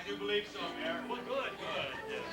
do believe so, Mayor. Well, good, good. Yes.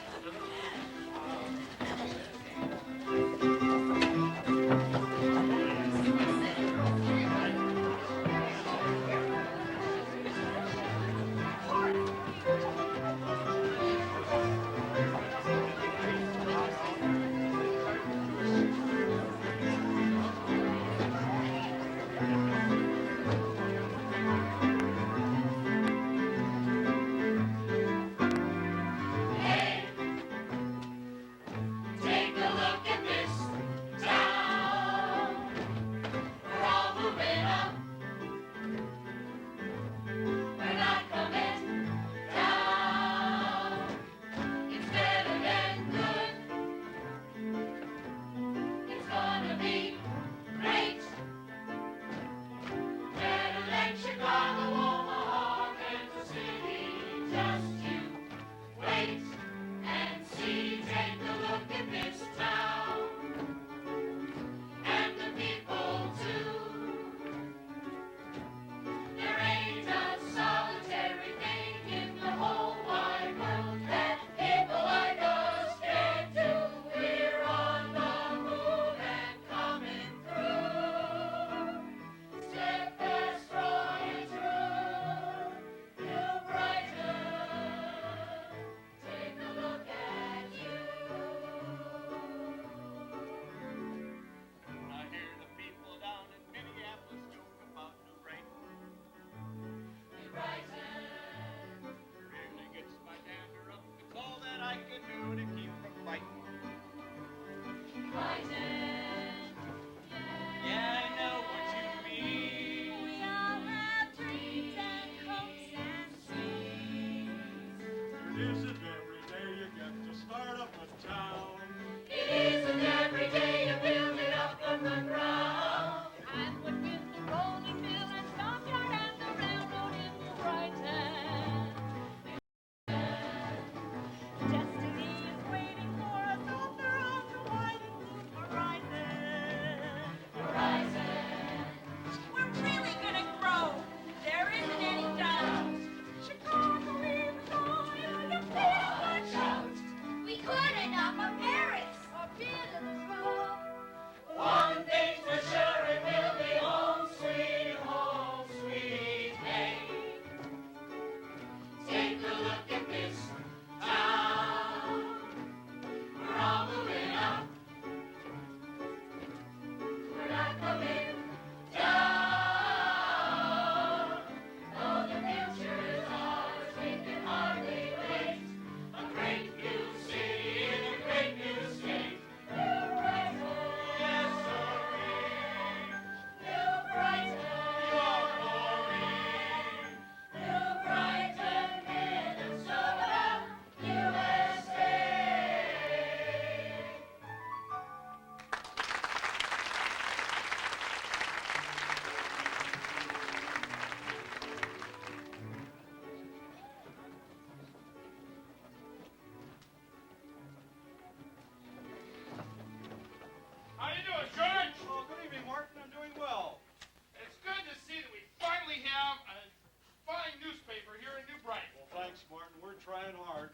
Trying hard.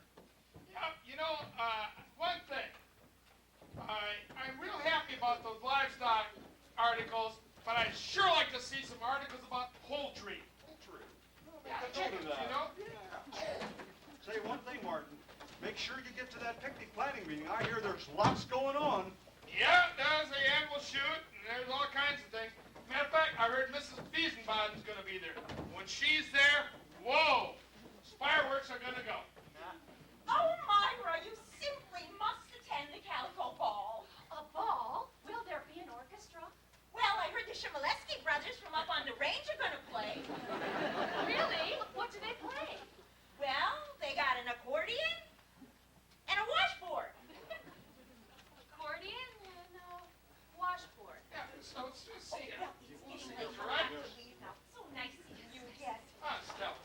Yeah, you know, one thing. I'm real happy about those livestock articles, but I'd sure like to see some articles about poultry. Poultry? Yeah, chickens, you know? Yeah. Say one thing, Martin. Make sure you get to that picnic planning meeting. I hear there's lots going on. Yeah, there's the annual shoot, and there's all kinds of things. Matter of fact, I heard Mrs. Biesenboden's going to be there. When she's there, whoa, fireworks are going to go. Oh, Myra, you simply must attend the Calico Ball. A ball? Will there be an orchestra? Well, I heard the Shimoleski brothers from up on the range are going to play. Really? What do they play? Well, they got an accordion and a washboard. Accordion and a washboard. Yeah, so see ya. Well, it's getting late. All I'll right. have to leave now. So nice seeing you again. Ah, Stella.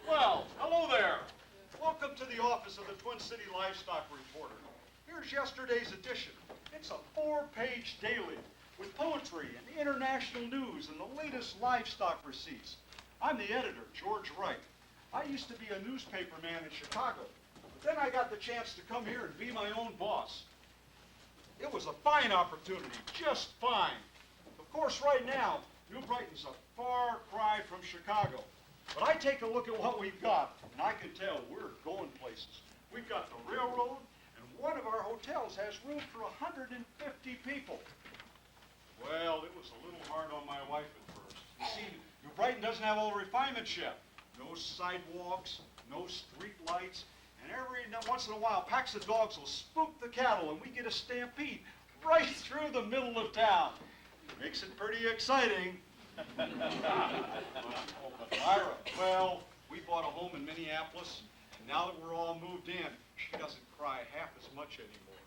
Well, hello there. Welcome to the office of the Twin City Livestock Reporter. Here's yesterday's edition. It's a 4-page daily. with poetry and international news and the latest livestock receipts. I'm the editor, George Wright. I used to be a newspaper man in Chicago, but then I got the chance to come here and be my own boss. It was a fine opportunity, just fine. Of course, right now, New Brighton's a far cry from Chicago. But I take a look at what we've got, and I can tell we're going places. We've got the railroad, and one of our hotels has room for 150 people. Well, it was a little hard on my wife at first. You see, New Brighton doesn't have all the refinements yet. No sidewalks, no street lights, and every once in a while, packs of dogs will spook the cattle, and we get a stampede right through the middle of town. Makes it pretty exciting. Myra, well, we bought a home in Minneapolis, and now that we're all moved in, she doesn't cry half as much anymore.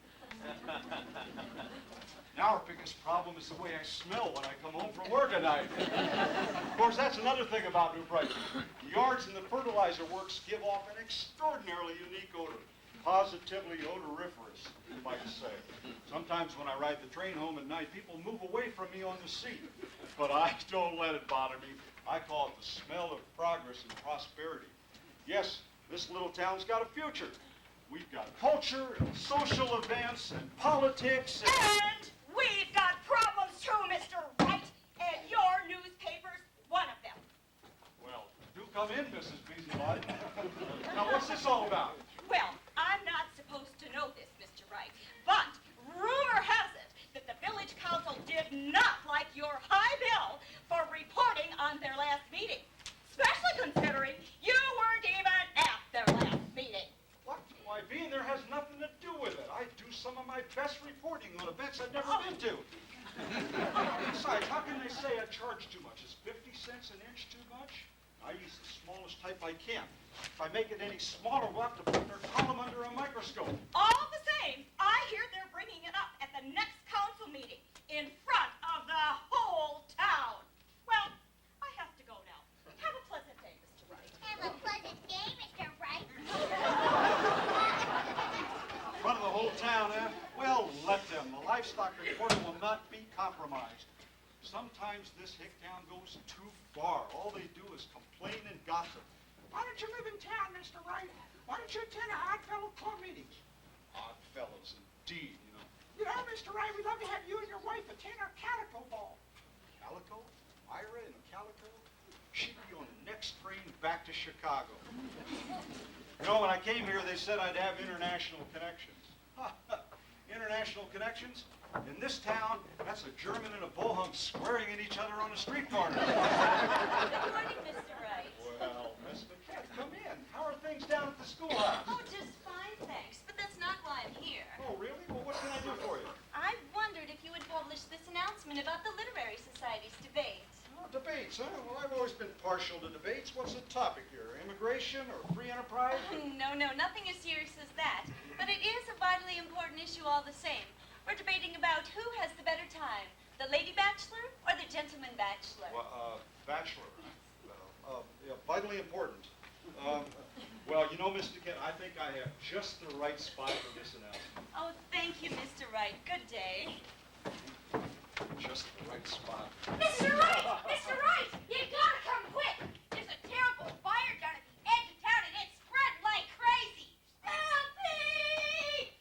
Now our biggest problem is the way I smell when I come home from work at night. Of course, that's another thing about New Brighton. The yards and the fertilizer works give off an extraordinarily unique odor. Positively odoriferous, you might say. Sometimes when I ride the train home at night, people move away from me on the seat. But I don't let it bother me. I call it the smell of progress and prosperity. Yes, this little town's got a future. We've got culture and social events and politics And we've got problems too, Mr. Wright. And your newspaper's one of them. Well, do come in, Mrs. Beasley. Now, what's this all about? Well, I'm not supposed to know this, Mr. Wright, but rumor has it that the village council did not like your high bill for reporting on their last meeting, especially considering you weren't even at their last meeting. What? Why, being there has nothing to do with it. I do some of my best reporting on events I've never been to. Besides, how can they say I charge too much? Is 50 cents an inch too much? I use the smallest type I can. If I make it any smaller, we'll have to put their column under a microscope. All the same, I hear they're bringing it up at the next council meeting in front of the whole town. Well, I have to go now. Have a pleasant day, Mr. Wright. Have a pleasant day, Mr. Wright. In front of the whole town, eh? Well, let them. The livestock reporter will not be compromised. Sometimes this hick town goes too far. All they do is complain and gossip. Why don't you live in town, Mr. Wright? Why don't you attend our Oddfellow Club meetings? Odd fellows, indeed, you know. You know, Mr. Wright, we'd love to have you and your wife attend our Calico Ball. Calico? Myra in a calico? She'd be on the next train back to Chicago. You know, when I came here, they said I'd have international connections. International connections? In this town, that's a German and a bohunk swearing at each other on a street corner. Good morning, Mr. Wright. Well, Miss McKett, come in. How are things down at the schoolhouse? Oh, just fine, thanks. But that's not why I'm here. Oh, really? Well, what can I do for you? I wondered if you would publish this announcement about the Literary Society's debate. Oh, debates, huh? Well, I've always been partial to debates. What's the topic here? Immigration or free enterprise? No, nothing as serious as that. But it is a vitally important issue all the same. We're debating about who has the better time, the lady bachelor or the gentleman bachelor. Well, bachelor, huh? Yeah, vitally important. Well, you know, Miss McKett, I think I have just the right spot for this announcement. Oh, thank you, Mr. Wright. Good day. Just the right spot. Mr. Wright! Mr. Wright! You gotta come quick! There's a terrible fire down at the edge of town and it's spreading like crazy! Stampede!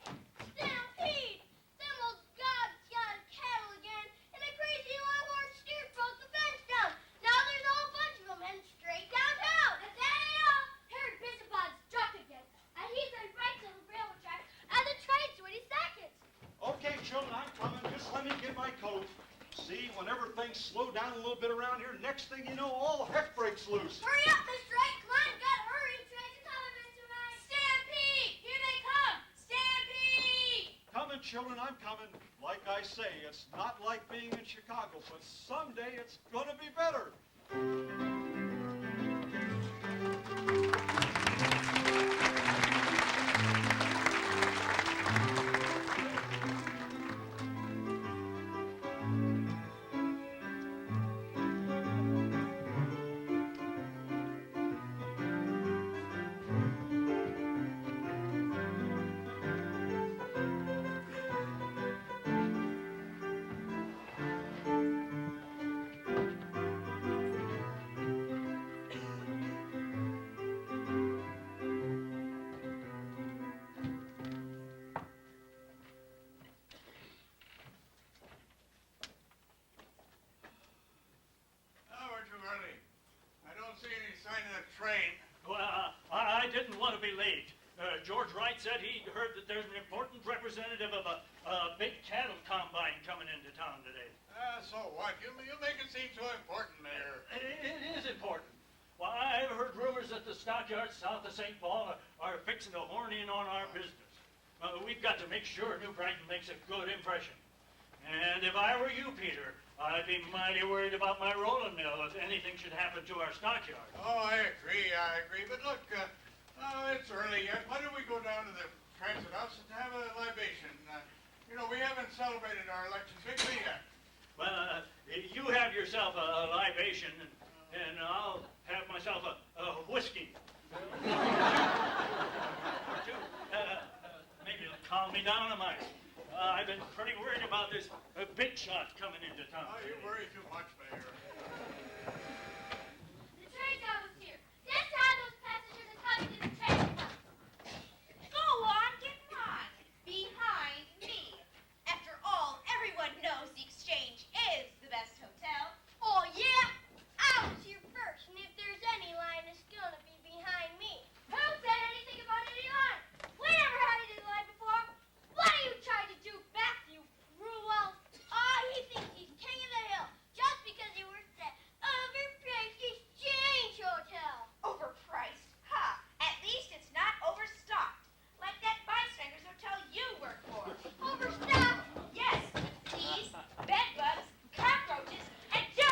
Stampede! Them old gobs got a cattle again, and a crazy longhorn steer broke the fence down. Now there's a whole bunch of them heading straight downtown. And that ain't all. Herod Bishop's struck again, and he's headed right to the railroad track and the train's 20 seconds. Okay, children, I'm coming. Just let me get my coat. See, whenever things slow down a little bit around here, next thing you know, all heck breaks loose. Hurry up, Mr. Wright. Come on, gotta hurry. Trains are coming, Mr. Wright. Stampede! Here they come! Stampede! Coming, children, I'm coming. Like I say, it's not like being in Chicago, but someday it's gonna be better. train. Well, I didn't want to be late. George Wright said he'd heard that there's an important representative of a big cattle combine coming into town today. So what? You make it seem so important, Mayor. It is important. Well, I've heard rumors that the stockyards south of St. Paul are fixing to horn in on our business. We've got to make sure New Brighton makes a good impression. And if I were you, Peter, I'd be mighty worried about my rolling mill if anything should happen to our stockyard. Oh, I agree. But look, it's early yet. Why don't we go down to the transit house and have a libation? We haven't celebrated our election victory yet. Well, you have yourself a libation, and I'll have myself a whiskey. Maybe it'll calm me down a mite. I've been pretty worried about this big shot coming into town. Oh, you worry too much, Mayor. The train's almost here. This time those passengers are coming to the train stop. Go on, get on. Behind me. After all, everyone knows the Exchange is the best hotel. Oh, yeah? I was here first, and if there's any line, it's gonna be behind me. Who said anything about any line? We never had any line before. What are you trying to do, Matthew Ruel? Oh, he thinks he's king of the hill just because he works at overpriced Exchange Hotel. Overpriced? Ha! At least it's not overstocked. Like that bystander's hotel you work for. Overstocked? Yes, fleas, bedbugs, cockroaches, and German!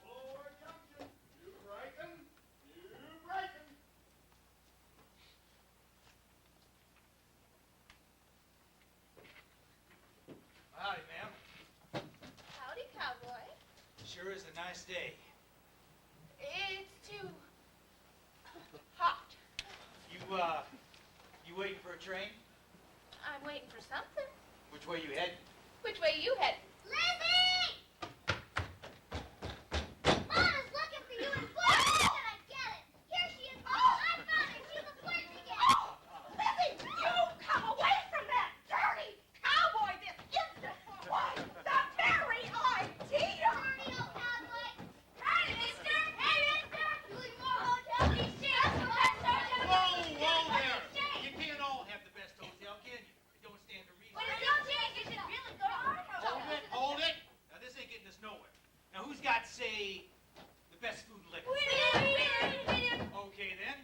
Forward Junction. New Brighton. New Brighton. Howdy, ma'am. Howdy, cowboy. Sure is a nice day. It's too hot. You waiting for a train? I'm waiting for something. Which way you heading? Which way you heading? Lizzie! Mama's looking for you in Florida. I get it. Here she is. I found her. She's a flirt again. Lizzie, you come away from that dirty cowboy this instant! Why, the very idea! Dirty old cowboy. Hey, mister! Hey, mister. Doing more hotel Exchange. Whoa there! You can't all have the best hotel, can you? It don't stand to reason. What is Exchange? Is it really good? Hold it! Now this ain't getting us nowhere. Now who's got, say, the best food and liquor? We do. Okay then.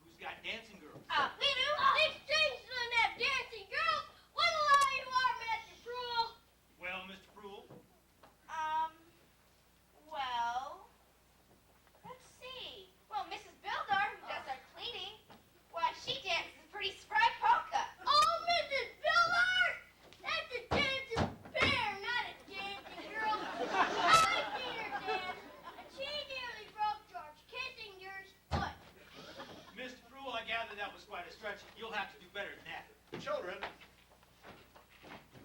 Who's got dancing girls? We do. The Exchange doesn't have dancing girls. What a lie you are, Master Cruel. Well, Mr. Proul, Well, let's see. Well, Mrs. Bildar, who does our cleaning, why, she dances a pretty spry polka. Oh, Mrs. Billard! That's a dancing bear, not a dancing girl. I've seen her dance, and she nearly broke George Kissinger's foot. Mr. Proul, I gather that was quite a stretch. You'll have to do better than that. Children,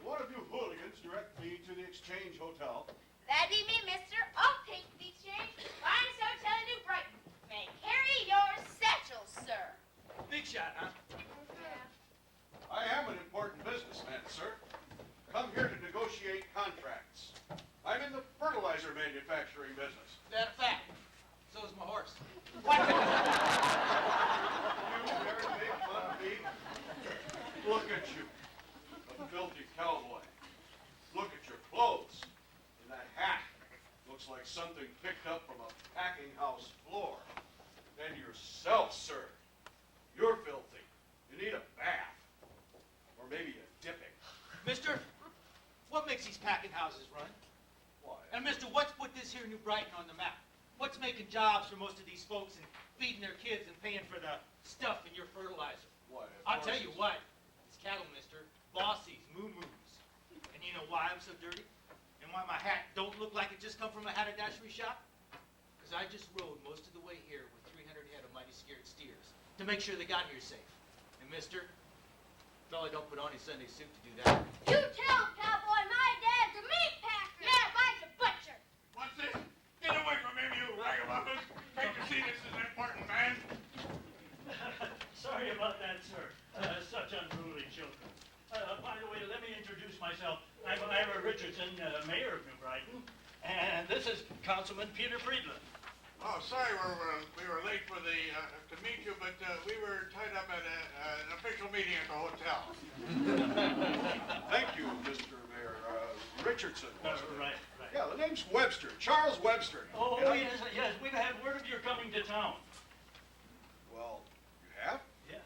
one of you hooligans direct me to the Exchange Hotel. That'd be me, mister. I'll take the Exchange. Finest hotel in New Brighton. May carry your satchels, sir. Big shot, huh? I am an important businessman, sir. Come here to negotiate contracts. I'm in the fertilizer manufacturing business. That a fact. So is my horse. You dare to make fun of me? Look at you, a filthy cowboy. Look at your clothes. And that hat looks like something picked up from a packing house floor. And yourself, sir. You're filthy. You need a bath. Or maybe a dipping. Mister, what makes these packing houses run? Why? And mister, what's put this here New Brighton on the map? What's making jobs for most of these folks and feeding their kids and paying for the stuff in your fertilizer? Why, I'll tell you what, it's cattle, mister. Bossies, moo-moos. And you know why I'm so dirty? And why my hat don't look like it just come from a haberdashery shop? Because I just rode most of the way here with 300 head of mighty scared steers to make sure they got here safe. And mister, fella don't put on his Sunday suit to do that. You tell him, cowboy, my dad's a meat packer. Yeah, mine's a butcher. What's this? Get away from him, you ragamuffin! Can't you see this is an important man? Sorry about that, sir. Such unruly children. By the way, let me introduce myself. I'm Ira Richardson, mayor of New Brighton. Brighton. And this is Councilman Peter Friedland. Oh, sorry we were late for to meet you, but we were tied up at an official meeting at the hotel. Thank you, Mr. Mayor. Richardson. Right. Yeah, the name's Webster, Charles Webster. Oh, And yes, we've had word of your coming to town. Well, you have? Yeah.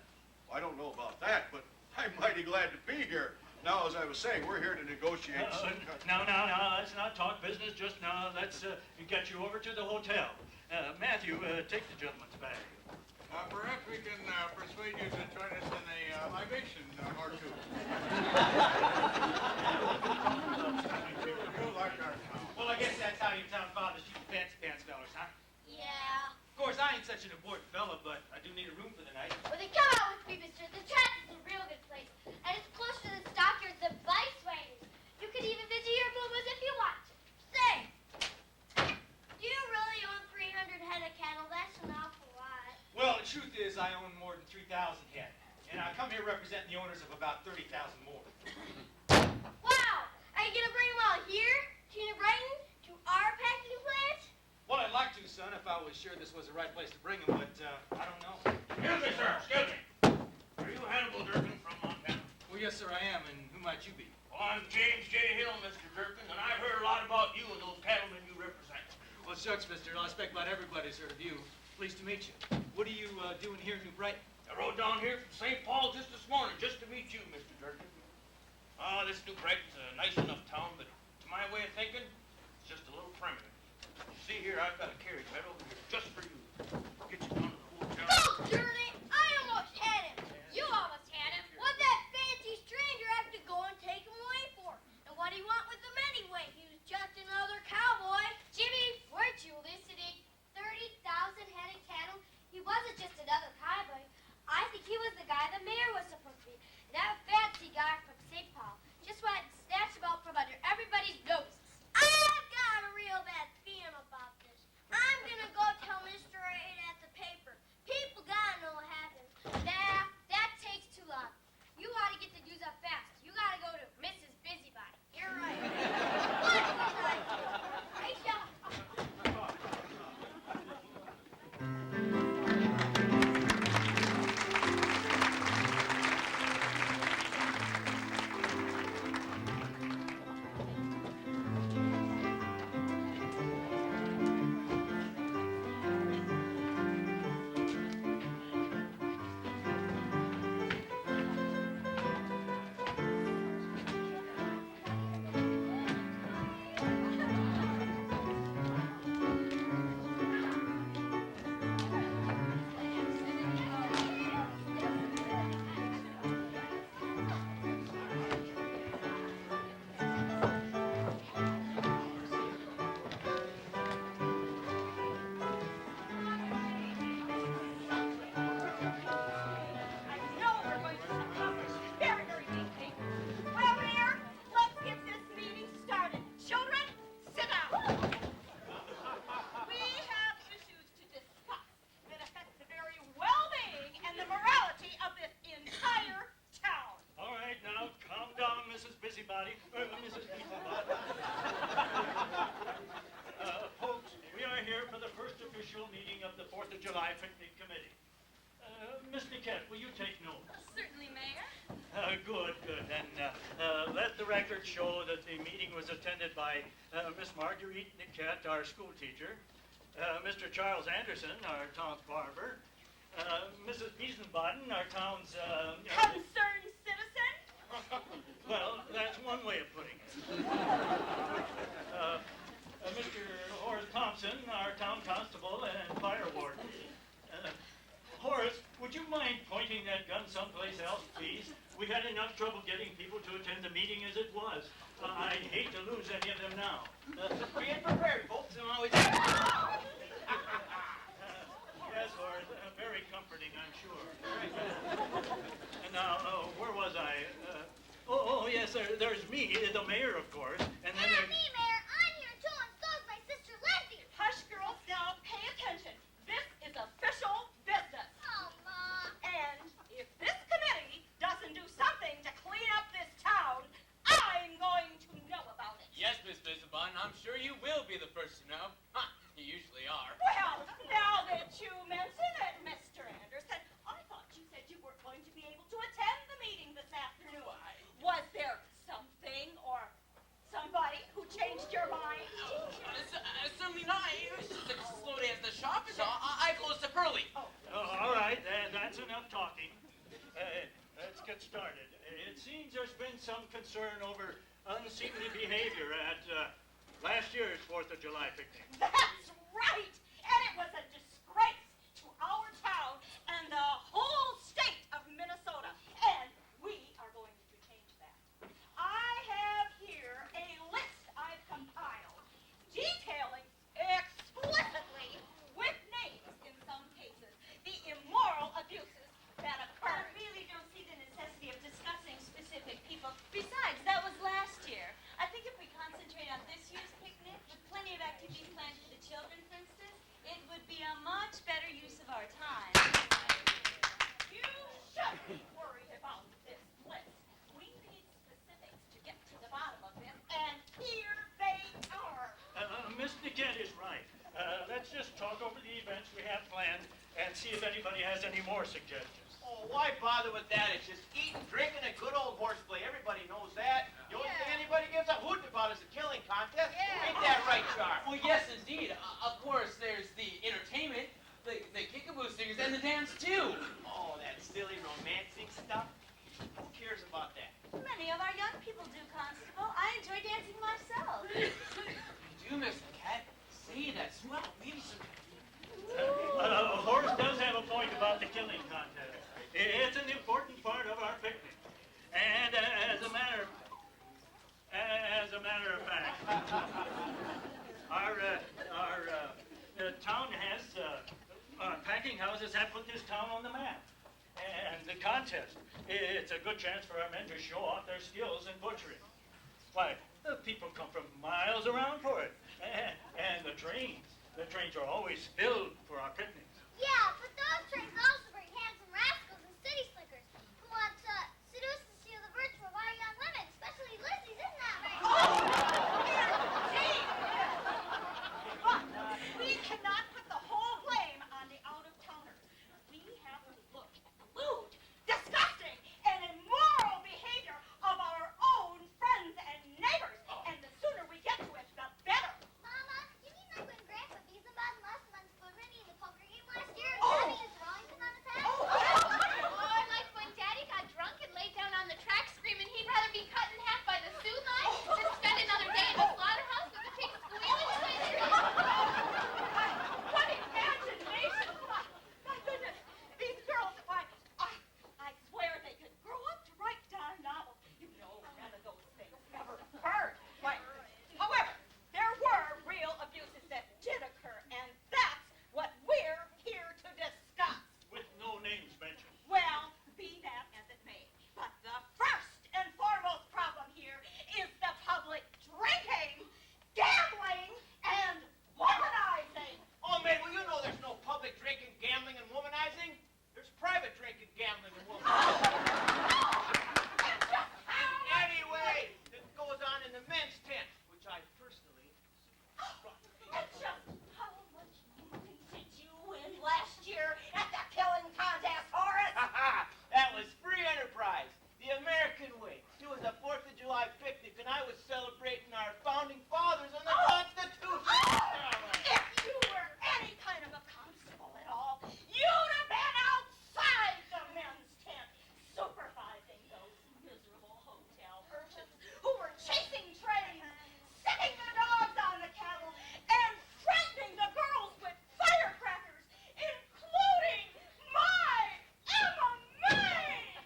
Well, I don't know about that, but I'm mighty glad to be here. Now, as I was saying, we're here to negotiate some kind No, let's not talk business just now. Let's get you over to the hotel. Matthew, take the gentleman's bag. Perhaps we can persuade you to join us in a libation or two. You like our town. Well, I guess that's how you town fathers treat the fancy pants fellas, huh? Yeah. Of course, I ain't such an important fella, but I do need a room for the night. Well, then come out with me, mister. The Trap is a real good place. And it's closer to the stockyards than Vice Wagons. You could even visit your boomers if you want to. Say, do you really own 300 head of cattle? That's an awful lot. Well, the truth is I own more than 3,000 head. And I come here representing the owners of about 30,000 more. Wow! Are you gonna bring them all here? To Brighton? To our packing plant? Well, I'd like to, son, if I was sure this was the right place to bring them, but I don't know. Excuse me, sir. Excuse me. Are you Hannibal Durkin from Montana? Well, yes, sir, I am, and who might you be? Well, I'm James J. Hill, Mr. Durkin, and I've heard a lot about you and those cattlemen you represent. Well, shucks, mister, I expect about everybody's heard of you. Pleased to meet you. What are you doing here in New Brighton? I rode down here from St. Paul just this morning just to meet you, Mr. Durkin. This New Brighton's a nice enough town, but to my way of thinking, it's just a little primitive. See here, I've got a carriage right over here just for you. Get you down to the hotel. Oh, darn it! I almost had him. You almost had him. What'd that fancy stranger have to go and take him away for? And what do you want with him anyway? He was just another cowboy. Jimmy, weren't you listening? 30,000 head of cattle? He wasn't just another cowboy. I think he was the guy the mayor was supposed to be. And that fancy guy from St. Paul just went and snatched him out from under everybody's noses. I've got a real bad feeling about this. I'm gonna go tell Mr. Aid at the paper. People gotta know what happened. Nah, that takes too long. You ought to get the news up fast. You gotta go to Mrs. Busybody. You're right. What was I doing? Aisha. I know we're going to accomplish very, very deeply. Well, Mayor, let's get this meeting started. Children, sit down. We have issues to discuss that affect the very well-being and the morality of this entire town. All right, now calm down, Mrs. Busybody. Mrs. Busybody. Folks, we are here for the first official meeting of the 4th of July Picnic Committee. Miss Niquette, will you take notes? Certainly, Mayor. Good. And let the record show that the meeting was attended by Miss Marguerite Niquette, our school teacher, Mr. Charles Anderson, our town's barber, Mrs. Biesenbaden, our town's... Concerned citizen? Well, that's one way of putting it. Mr. Horace Thompson, our town constable and fire warden. Horace, would you mind pointing that gun someplace else, please? We had enough trouble getting people to attend the meeting as it was. I'd hate to lose any of them now. Being prepared, folks, and always... Yes, Horace, very comforting, I'm sure. And now, where was I? Yes, there's me, the mayor, of course. And then And me, Mayor. I'm here too, and so's my sister Leslie. Hush, girls, now pay attention. This is official business. Oh, Ma. And if this committee doesn't do something to clean up this town, I'm going to know about it. Yes, Miss Bishop, I'm sure you will be the first to know. Ha, you usually are. Well, now that you mention it, Mr. Anderson, I thought you said you weren't going to be able to attend the meeting this afternoon. Why? Was there something or somebody who changed your mind? Certainly not. It was just a slow day at the shop, so I closed up early. All right, that's enough talking. Let's get started. It seems there's been some concern over unseemly behavior at last year's 4th of July picnic. That's right! And it was a disgrace to our town and the whole state of Minnesota. And we are going to change that. I have here a list I've compiled detailing explicitly, with names in some cases, the immoral abuses that I occurred. really don't see the necessity of discussing specific people. Besides, that was last year. I think if we concentrate on this year's picnic, with plenty of activities planned for the children, for instance, it would be a much better use of our time. You shouldn't be worried about this list. We need specifics to get to the bottom of this, and here they are. Miss Niket is right. Let's just talk over the events we have planned and see if anybody has any more suggestions. Oh, why bother with that? It's just eating, drinking, and good old horseplay. Everybody knows that. The only thing anybody gives a hoot about is the killing contest. Ain't that right, Char? Well, yes, indeed. Of course, there's the entertainment, the kickaboo singers, and the dance, too. Oh, that silly romancing stuff. Who cares about that? Many of our young people do, Constable. I enjoy dancing myself. You do, Miss Cat. Say that swell. Maybe some... Horace does have a point about the killing contest. It's an important part of our picnic. And as a matter of fact, our town has, packing houses have put this town on the map. And the contest, it's a good chance for our men to show off their skills in butchery. Why, the people come from miles around for it. And the trains are always filled for our picnics. Yeah, but those trains also bring handsome rascals and city slickers who want to seduce and steal the virtue of our young women, especially Lizzie's, isn't that right? But we cannot put the whole blame on the out-of-towners. We have to look at the lewd, disgusting, and immoral behavior of our own friends and neighbors. And the sooner we get to it, the better. Mama, you mean like when Grandpa beat them about last month's foot running in the poker game last year? Oh. Daddy is Wellington on his head? Or like when Daddy got drunk and laid down on the track screaming he'd rather be cut in half by the Sioux line than spend another day in the slaughterhouse with the pigs squealing away their What imagination! My goodness, these girls, why, I swear they could grow up to write dime novels. You know, none of those things ever occurred. Why, however, there were real abuses that did occur, and that's what we're here to discuss. With no names mentioned. Well, be that as it may, but the first and foremost problem here is the public drinking, gambling, and womanizing. Oh, man, well, you know there's no public drinking, gambling, and womanizing. There's private drinking, gambling, and womanizing. Anyway, it goes on in the men's tent, which I personally And just how much money did you win last year at the killing contest, Horace? That was free enterprise, the American way. It was a 4th of July picnic, and I was celebrating our founding fathers and the Constitution. If you were any kind of a constable at all, you'd have been outside the men's tent, supervising those miserable hotel urchins who were chasing trains, sitting the dogs on the cattle, and frightening the girls with firecrackers, including my Emma May!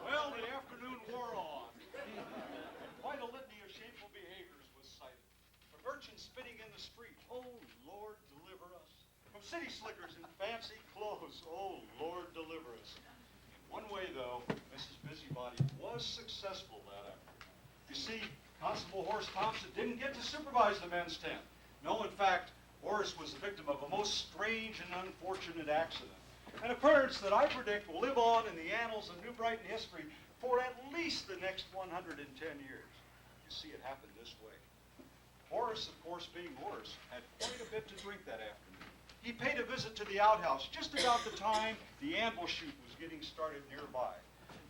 Well, the afternoon wore on. Quite a litany of shameful behaviors was cited. From urchins spitting in the street, oh Lord, deliver us. From city slickers in fancy clothes, oh Lord, deliver us. One way, though, Mrs. Busybody was successful that afternoon. You see, Constable Horace Thompson didn't get to supervise the men's tent. No, in fact, Horace was the victim of a most strange and unfortunate accident. An occurrence that I predict will live on in the annals of New Brighton history for at least the next 110 years. You See, it happened this way. Horace, of course, being Horace, had quite a bit to drink that afternoon. He paid a visit to the outhouse just about the time the anvil shoot was getting started nearby.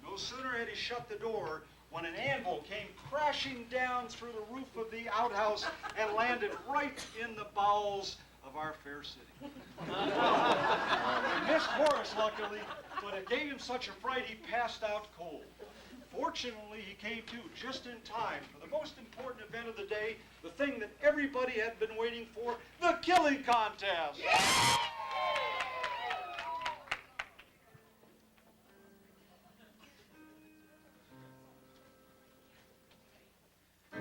No sooner had he shut the door when an anvil came crashing down through the roof of the outhouse and landed right in the bowels of our fair city. He missed Horace, luckily, but it gave him such a fright he passed out cold. Fortunately, he came to just in time for the most important event of the day, the thing that everybody had been waiting for, the killing contest. On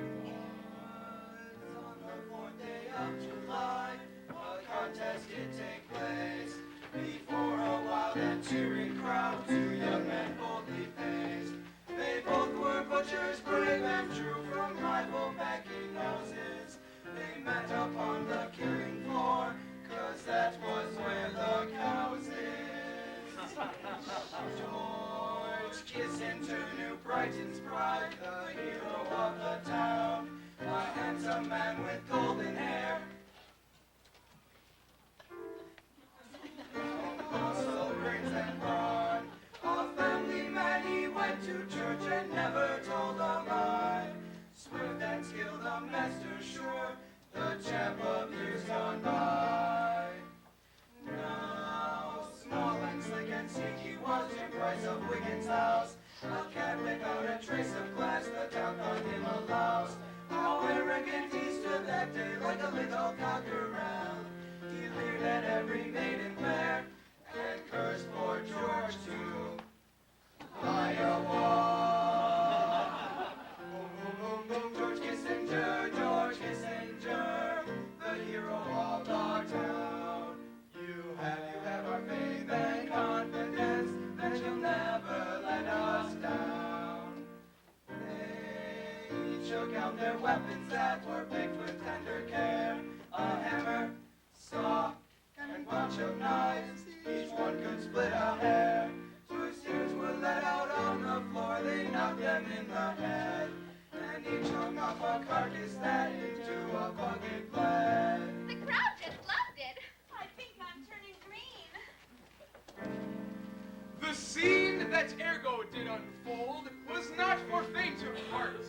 the 4th day of July, a contest did take place. Before a wild and cheering crowd, two young men boldly faced. They both were butchers, brave and true, from rival banking houses. They met upon the killing floor, 'cause that was where the cows is. George Kissinger knew Brighton's pride, the hero of the town, a handsome man with golden hair. Muscle, brains, and brawn, a family man, he went to church and never told a lie. Swift and skilled, a master sure, the champ of years gone by. Now, small and slick and sleek, he was Jim Price of Wigan's house. A cat without a trace of class, the town thought him a louse. How arrogant he stood that day, like a little cockerel. He leered at every maiden fair, and cursed poor George to fly a wall. Boom, boom, boom, boom, George Kissinger, the hero of our town. You have our faith and confidence that you'll never let us down. They shook out their weapons that were picked with tender care. A hammer, saw, and bunch of knives, each one could split a hair. Two steers were let out on the floor, they knocked them in the head, and each hung off a carcass that into a bucket bled. The crowd just loved it. I think I'm turning green. The scene that ergo did unfold was not for faint of heart.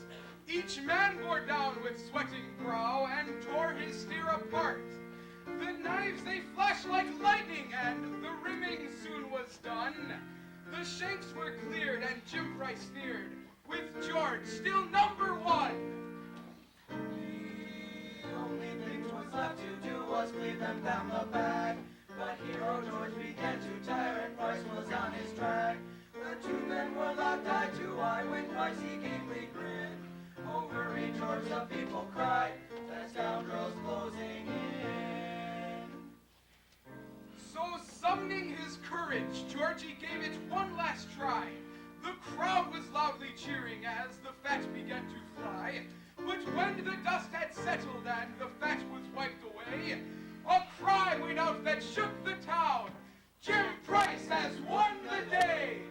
Each man bore down with sweating brow and tore his steer apart. The knives they flashed like lightning, and the rimming soon was done. The shanks were cleared, and Jim Price steered, with George still number one. The only thing was left to do was bleed them down the back. But hero George began to tire, and Price was on his track. The two men were locked eye to eye when Price he gamely grinned. Over each George the people cried, that scoundrel's closing in. So summoning his courage, Georgie gave it one last try. The crowd was loudly cheering as the fat began to fly. But when the dust had settled and the fat was wiped away, a cry went out that shook the town. Jim Price has won the day!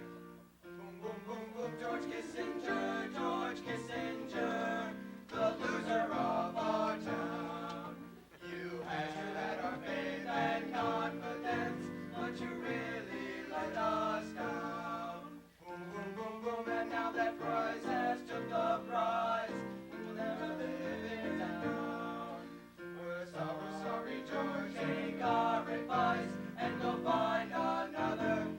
Boom, boom, boom, boom, George Kissinger, the loser of our town. You had our faith and confidence, but you really let us down. Boom, boom, boom, boom, and now that Price has took the prize, we will never live it down. We're sorry, George, take our advice, and go find another town.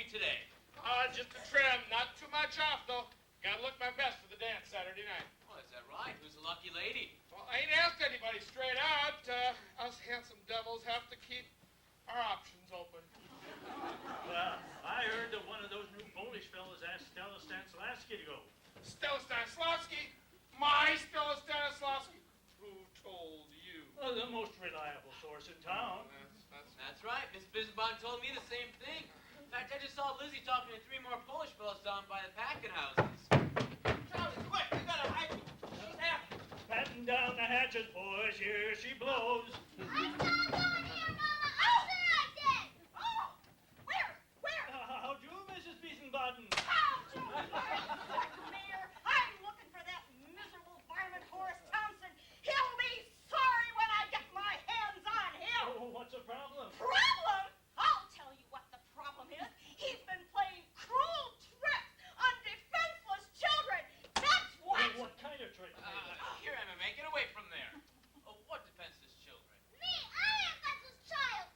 today? Just a trim. Not too much off, though. Gotta look my best for the dance Saturday night. Oh, is that right? Who's the lucky lady? Well, I ain't asked anybody straight out. Us handsome devils have to keep our options open. Well, I heard that one of those new Polish fellas asked Stella Stanislavski to go. Stella Stanislavski? My Stella Stanislavski? Who told you? The most reliable source in town. That's right. Miss Bisbon told me the same thing. In fact, I just saw Lizzie talking to 3 more Polish fellas down by the packing houses. Charlie, quick, we gotta hide you. She's happening. Batten down the hatches, boys. Here she blows. I saw a woman here, Mama. I said I did. Oh, where? How do, Mrs. Biesenbaden? How do you, Mayor? I'm looking for that miserable varmint Horace Thompson. He'll be sorry when I get my hands on him. Oh, what's the problem? Problem? I'll tell you what the problem is. He's been playing cruel tricks on defenseless children. That's what. What kind of trick? Here, MMA, get away from there. Oh, what defenseless children? Me, I am Bethel's child.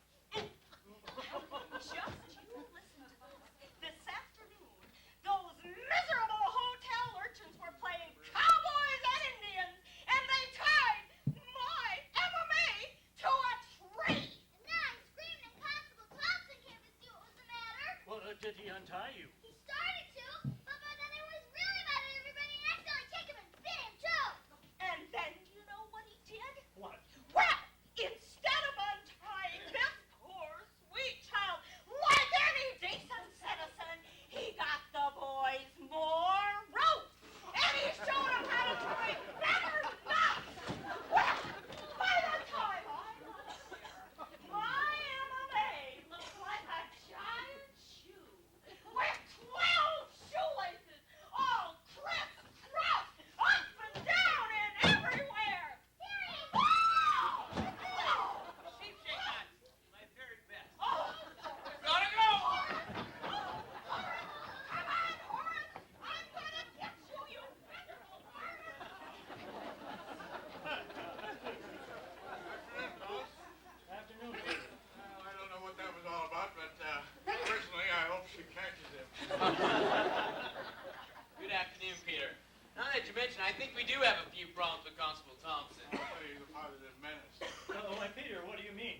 Just you listen to this. This afternoon, those miserable hotel urchins were playing cowboys and Indians, and they tied my MMA to a tree. And then I screamed and Constable Thompson came to see what was the matter. Well, did he untie you? He started to, but by then he was really mad at everybody and accidentally kicked him and bit him too. And then you know what he did? What? Well, instead of untying this poor sweet child like any decent citizen, he got the boys more rope. And he showed them how to tie better knots. Well, by the time I got here, my MMA looked like a giant shoe with 12 shoelaces all crisscrossed up and down and everywhere. Sheep shake nuts. My very best. Gotta go! Come on, Horace! I'm gonna get you, you miserable varmint! Afternoon, Peter. Well, I don't know what that was all about, but personally, I hope she catches him. Good afternoon, Peter. Now that you mention, I think we do have a few problems with Constable Thompson. He's a positive menace. Why, Peter, what do you mean?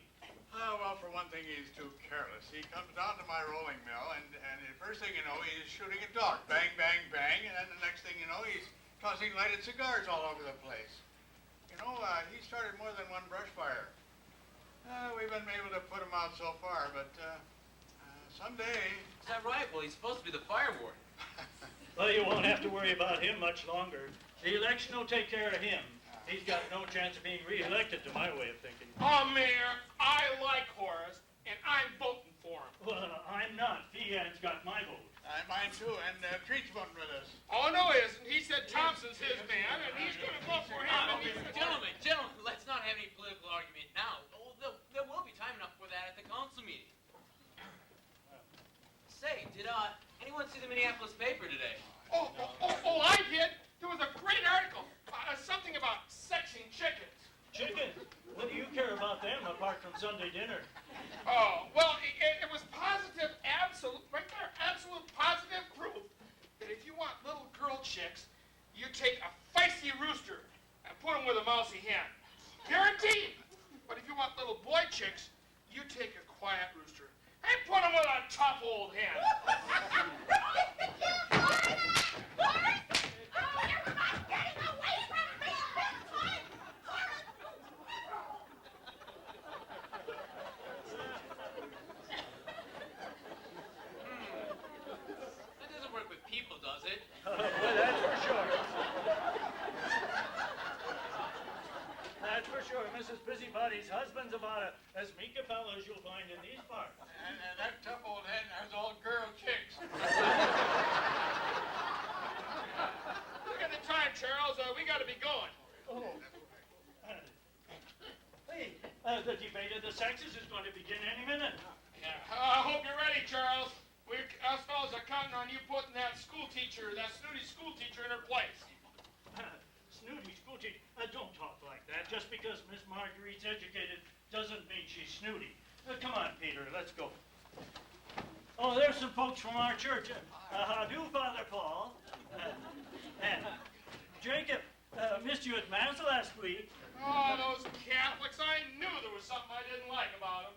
Well, for one thing, he's too careless. He comes down to my rolling mill, and the first thing you know, he's shooting a dog. Bang, bang, bang, and then the next thing you know, he's tossing lighted cigars all over the place. You know, he started more than one brush fire. We've been able to put him out so far, but someday... Is that right? Well, he's supposed to be the fire warden. Well, you won't have to worry about him much longer. The election will take care of him. He's got no chance of being re-elected, to my way of thinking. Oh, Mayor, I like Horace, and I'm voting for him. Well, I'm not. Fian's got my vote. Mine too, and Treat's voting with us. Oh, no, he isn't. He said Thompson's his man, and he's gonna vote for him. And he's Gentlemen, let's not have any political argument now. Oh, there will be time enough for that at the council meeting. Say, did anyone see the Minneapolis paper today? Oh, I did. There was a great article. Something about sexing chickens. Chickens? What do you care about them apart from Sunday dinner? Oh, well, it was positive, absolute, right there, absolute positive proof that if you want little girl chicks, you take a feisty rooster and put them with a mousy hen. Guaranteed. But if you want little boy chicks, you take a quiet rooster and put them with a tough old hen. That doesn't work with people, does it? Well, that's for sure. That's for sure. Mrs. Busybody's husband's about as meek a fellow as you'll find in these parts. And that tough old hen has all girl chicks. Look at the time, Charles. We got to be going. Oh. Hey, the debate of the sexes is going to begin any minute. Yeah. I hope you're ready, Charles. Us fellas are counting on you putting that snooty school teacher in her place. Snooty school teacher. Don't talk like that. Just because Miss Marguerite's educated doesn't mean she's snooty. Come on, Peter, let's go. Oh, there's some folks from our church. How do, Father Paul? And Jacob, missed you at Mass last week. Oh, those Catholics. I knew there was something I didn't like about them.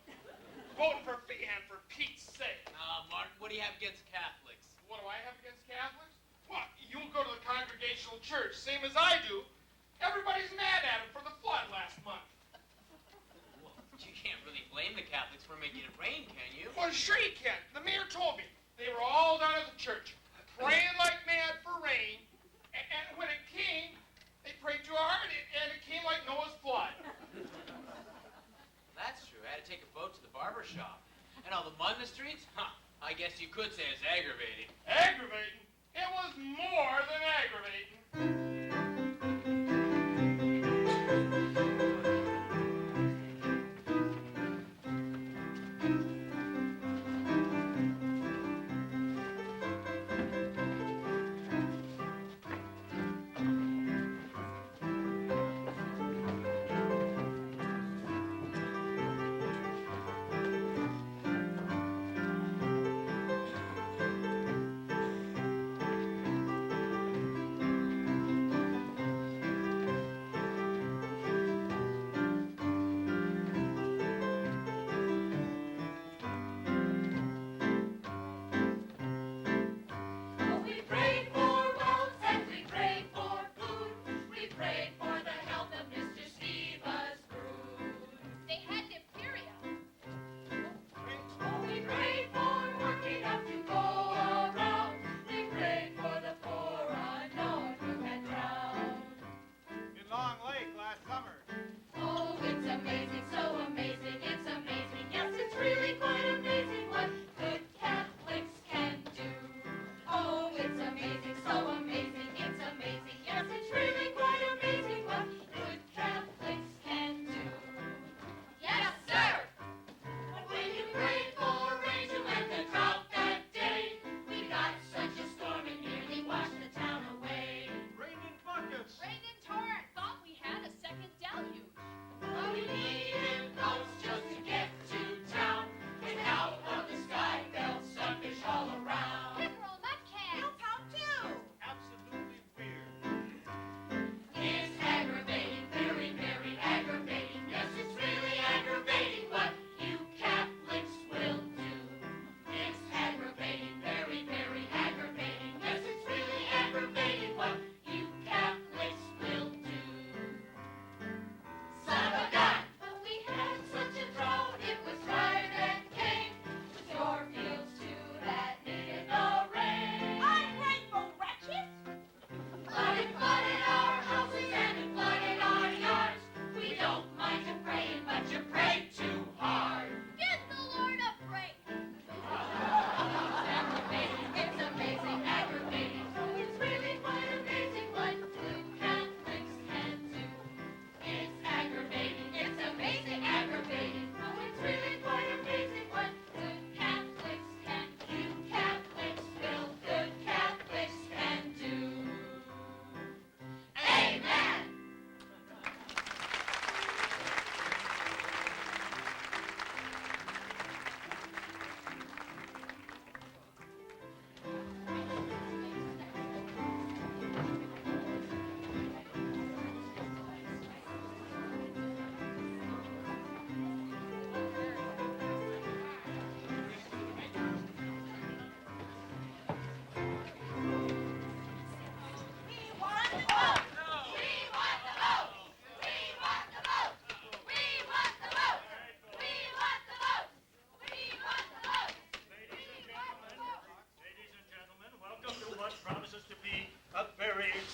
Voting for Feehan, for Pete's sake. Martin, what do you have against Catholics? What do I have against Catholics? Well, you go to the Congregational Church, same as I do. Everybody's mad at him for the flood last month. Well, you can't really blame the Catholics for making it rain, can you? Well, sure you can. The mayor told me. They were all down at the church, praying like mad for rain, and when it came, they prayed too hard, and it came like Noah's flood. That's true. I had to take a boat to the barber shop. And all the mud in the streets? Huh. I guess you could say it's aggravating. Aggravating? It was more than aggravating.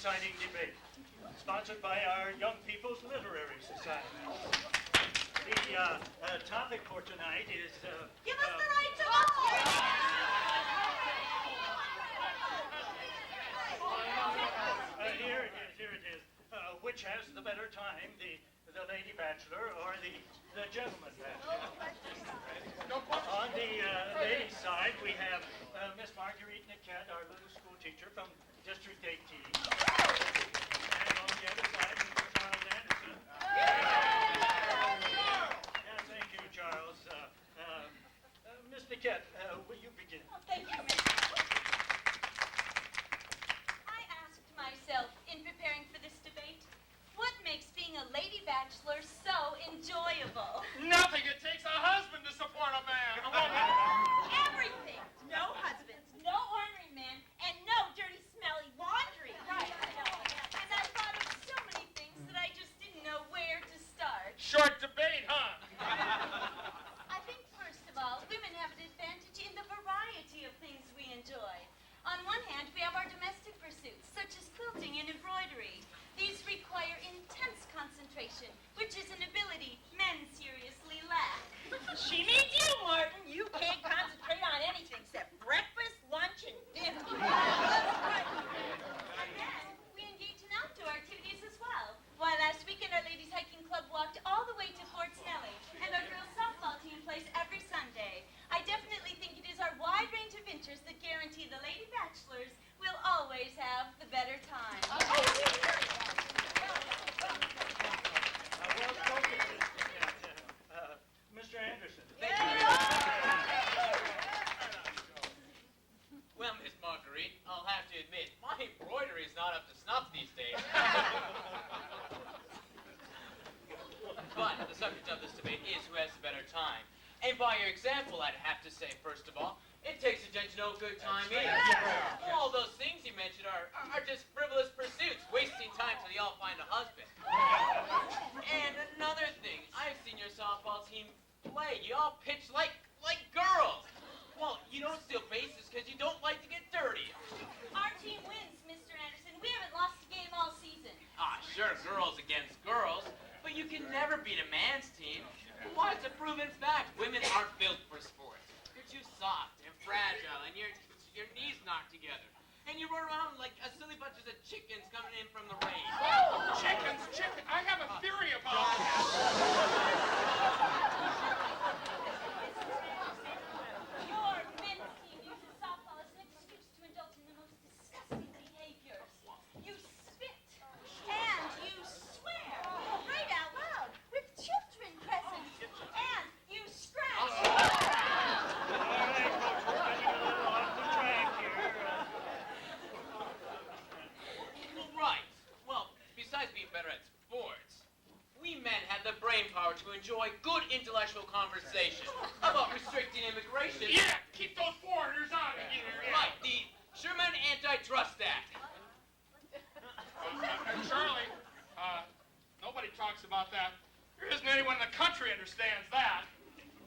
exciting debate, sponsored by our Young People's Literary Society. The topic for tonight is... Give us the right to vote! Here it is. Which has the better time, the lady bachelor or the gentleman bachelor? On the ladies' side, we have Miss Marguerite Niquette, our little school teacher from District 18. And on the other side, Mr. Charles Anderson. Yeah, thank you, Charles. Miss Niquette Niquette, will you begin? Oh, thank you, Miss. I asked myself in preparing for this debate, what makes being a lady bachelor so enjoyable? Nothing. It takes a husband to support a man. Everything. No husbands, no ornery men, and no dirty, smelly laundry. Right. And I thought of so many things that I just didn't know where to start. Short debate, huh? I think, first of all, women have an advantage in the variety of things we enjoy. On one hand, we have our domestic pursuits, such as quilting and embroidery. These require intense concentration, which is an ability men seriously lack. She means you, Martin. You can't concentrate on anything except breakfast, lunch, and dinner. And then we engage in outdoor activities as well. Why, last weekend our ladies hiking club walked all the way to Fort Snelling, and our girls softball team plays every Sunday. I definitely think it is our wide range of interests that guarantee the lady bachelors will always have the better time. Well spoken, Miss Niquette. Mr. Anderson. Well, Miss Marguerite, I'll have to admit, my embroidery is not up to snuff these days. But the subject of this debate is who has the better time. And by your example, I'd have to say, first of all, it takes a gent to know good time is. All those things you mentioned are just frivolous pursuits, wasting time till you all find a husband. And another thing, I've seen your softball team play. You all pitch like girls. Well, you don't steal bases because you don't like to get dirty. Our team wins, Mr. Anderson. We haven't lost a game all season. Ah, sure, girls against girls, but you can never beat a man's team. Why, it's a proven fact. Women aren't built for sports. You're too soft and fragile, and your knees knocked together. And you run around like a silly bunch of chickens coming in from the rain. Chickens. I have a theory about that. Your men's team uses softball as an excuse to indulge in the most disgusting behaviors. You spit and you swear right out loud with children present, and you scratch. All right, folks, we're getting a little off the track here. Well, right. Well, besides being better at sports, we men have the brain power to enjoy good intellectual conversation about restricting immigration. Yeah, keep those foreigners out of here. Yeah. Right, the Sherman Antitrust Act. Charlie, nobody talks about that. There isn't anyone in the country understands that.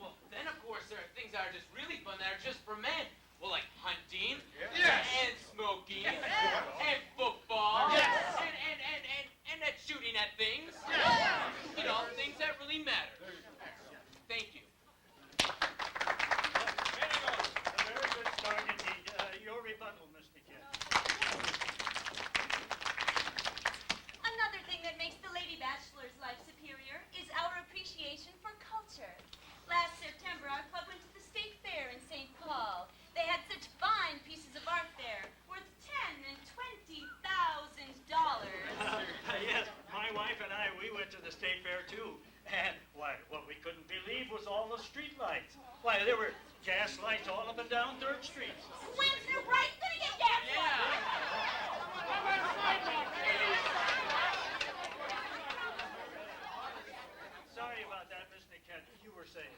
Well, then, of course, there are things that are just really fun that are just for men. Well, like hunting, Yes. and smoking, and football, Yes. and that shooting at things. You know, things that really matter. Thank you. A very good start indeed. Your rebuttal, Miss Niquette. Another thing that makes the lady bachelor's life superior is our appreciation for culture. Last September, our club went to the State Fair in St. Paul. They had such fine pieces of art there, worth $10,000 and $20,000. Yes, my wife and I, we went to the State Fair too. And why, what we couldn't believe was all the street lights. Why, there were gas lights all up and down 3rd Street. When's the right gonna get gas Sorry about that, Miss Niquette. You were saying.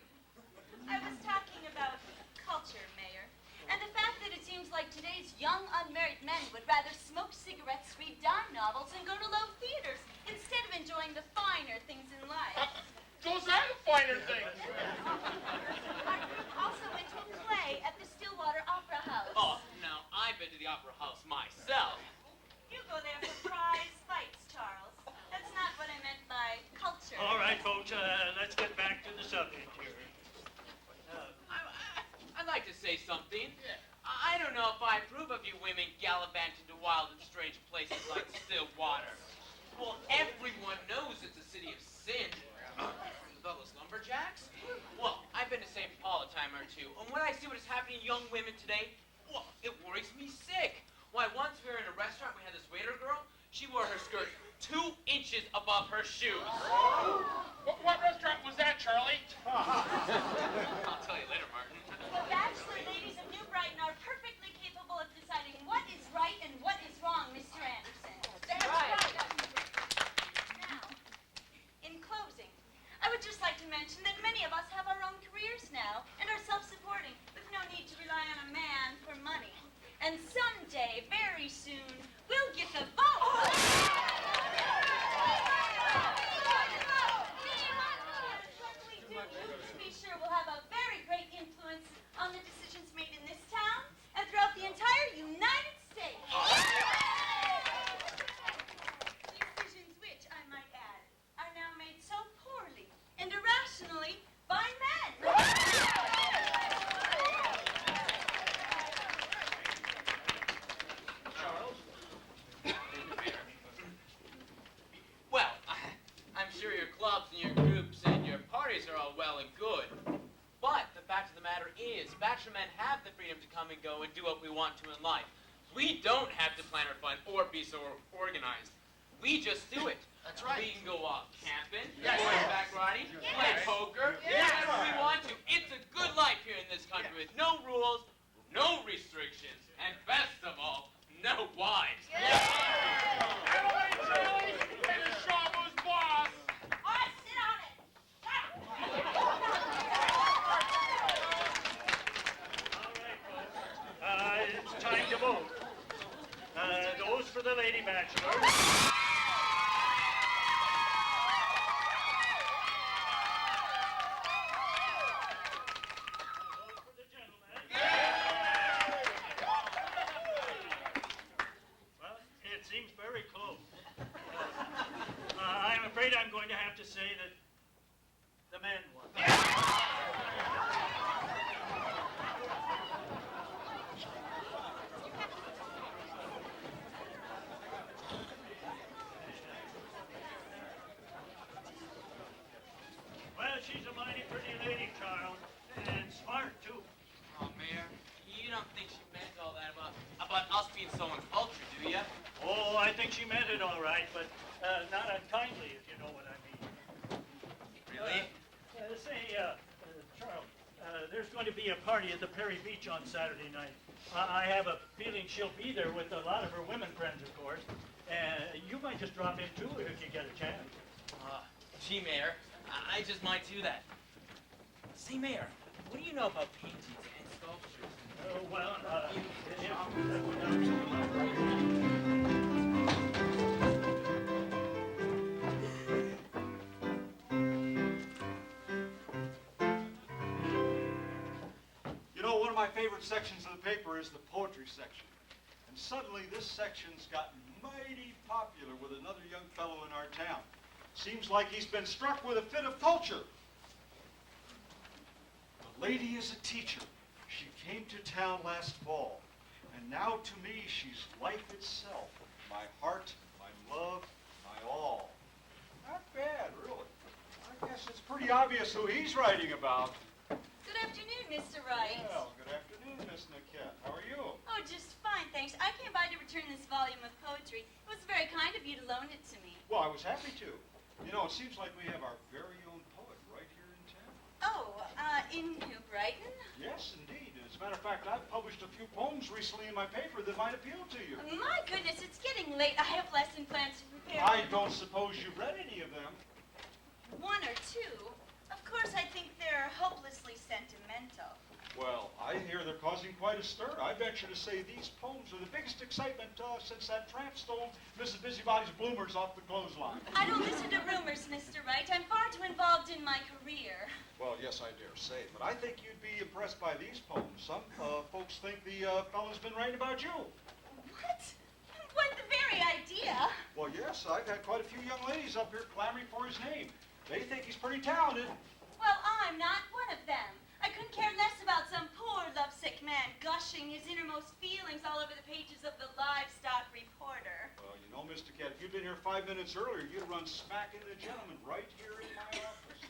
I was talking about culture, Mayor, and the fact that it seems like today's young unmarried men would rather smoke cigarettes, read dime novels, and go to low theaters instead of enjoying the finer things in life. Those are the finer things. Our group also went to a play at the Stillwater Opera House. Oh, now, I've been to the Opera House myself. You go there for prize fights, Charles. That's not what I meant by culture. All right, folks, let's get back to the subject here. I'd like to say something. I don't know if I approve of you women gallivanting to wild and strange places like Stillwater. Well, everyone knows it's a city of sin. With all those lumberjacks? Well, I've been to St. Paul a time or two, and when I see what is happening to young women today, well, it worries me sick. Why, once we were in a restaurant, we had this waiter girl. She wore her skirt 2 inches above her shoes. What restaurant was that, Charlie? I'll tell you later, Martin. Well, that's is, bachelor men have the freedom to come and go and do what we want to in life. We don't have to plan or fun or be so organized. We just do it. That's right. We can go off camping, Yes. horseback riding, play poker, whatever we want to. It's a good life here in this country with no rules, no restrictions, and best of all, no wives. It's time to vote. Those for the lady bachelor. Those for the gentleman. Well, it seems very close. I'm afraid I'm going to have to say that the men won. Well, she's a mighty pretty lady, Charles, and smart, too. Oh, Mayor, you don't think she meant all that about us being so uncultured, do you? Oh, I think she meant it all right, but not unkindly, if you know what I mean. Really? Charles, there's going to be a party at the Perry Beach on Saturday night. I have a feeling she'll be there with a lot of her women friends, of course. You might just drop in, too, if you get a chance. Gee, Mayor, I just might do that. Say, Mayor, what do you know about paintings and sculptures? You know, one of my favorite sections of the paper is the poetry section. And suddenly this section's gotten mighty popular with another young fellow in our town. Seems like he's been struck with a fit of culture. The lady is a teacher. She came to town last fall. And now to me, she's life itself. My heart, my love, my all. Not bad, really. I guess it's pretty obvious who he's writing about. Good afternoon, Mr. Wright. Well, good afternoon, Miss Niquette. How are you? Oh, just fine, thanks. I came by to return this volume of poetry. It was very kind of you to loan it to me. Well, I was happy to. You know, it seems like we have our very own poet right here in town. Oh, in New Brighton? Yes, indeed. As a matter of fact, I've published a few poems recently in my paper that might appeal to you. My goodness, it's getting late. I have lesson plans to prepare. I don't suppose you've read any of them. One or two. Of course, I think they're hopelessly sentimental. Well, I hear they're causing quite a stir. I venture to say these poems are the biggest excitement since that tramp stole Mrs. Busybody's bloomers off the clothesline. I don't listen to rumors, Mr. Wright. I'm far too involved in my career. Well, yes, I dare say. But I think you'd be impressed by these poems. Some folks think the fellow's been writing about you. What? What, the very idea? Well, yes, I've had quite a few young ladies up here clamoring for his name. They think he's pretty talented. Well, I'm not one of them. I couldn't care less about some poor lovesick man gushing his innermost feelings all over the pages of the Livestock Reporter. Well, you know, Mr. Cat, if you'd been here 5 minutes earlier, you'd run smack into the gentleman right here in my office.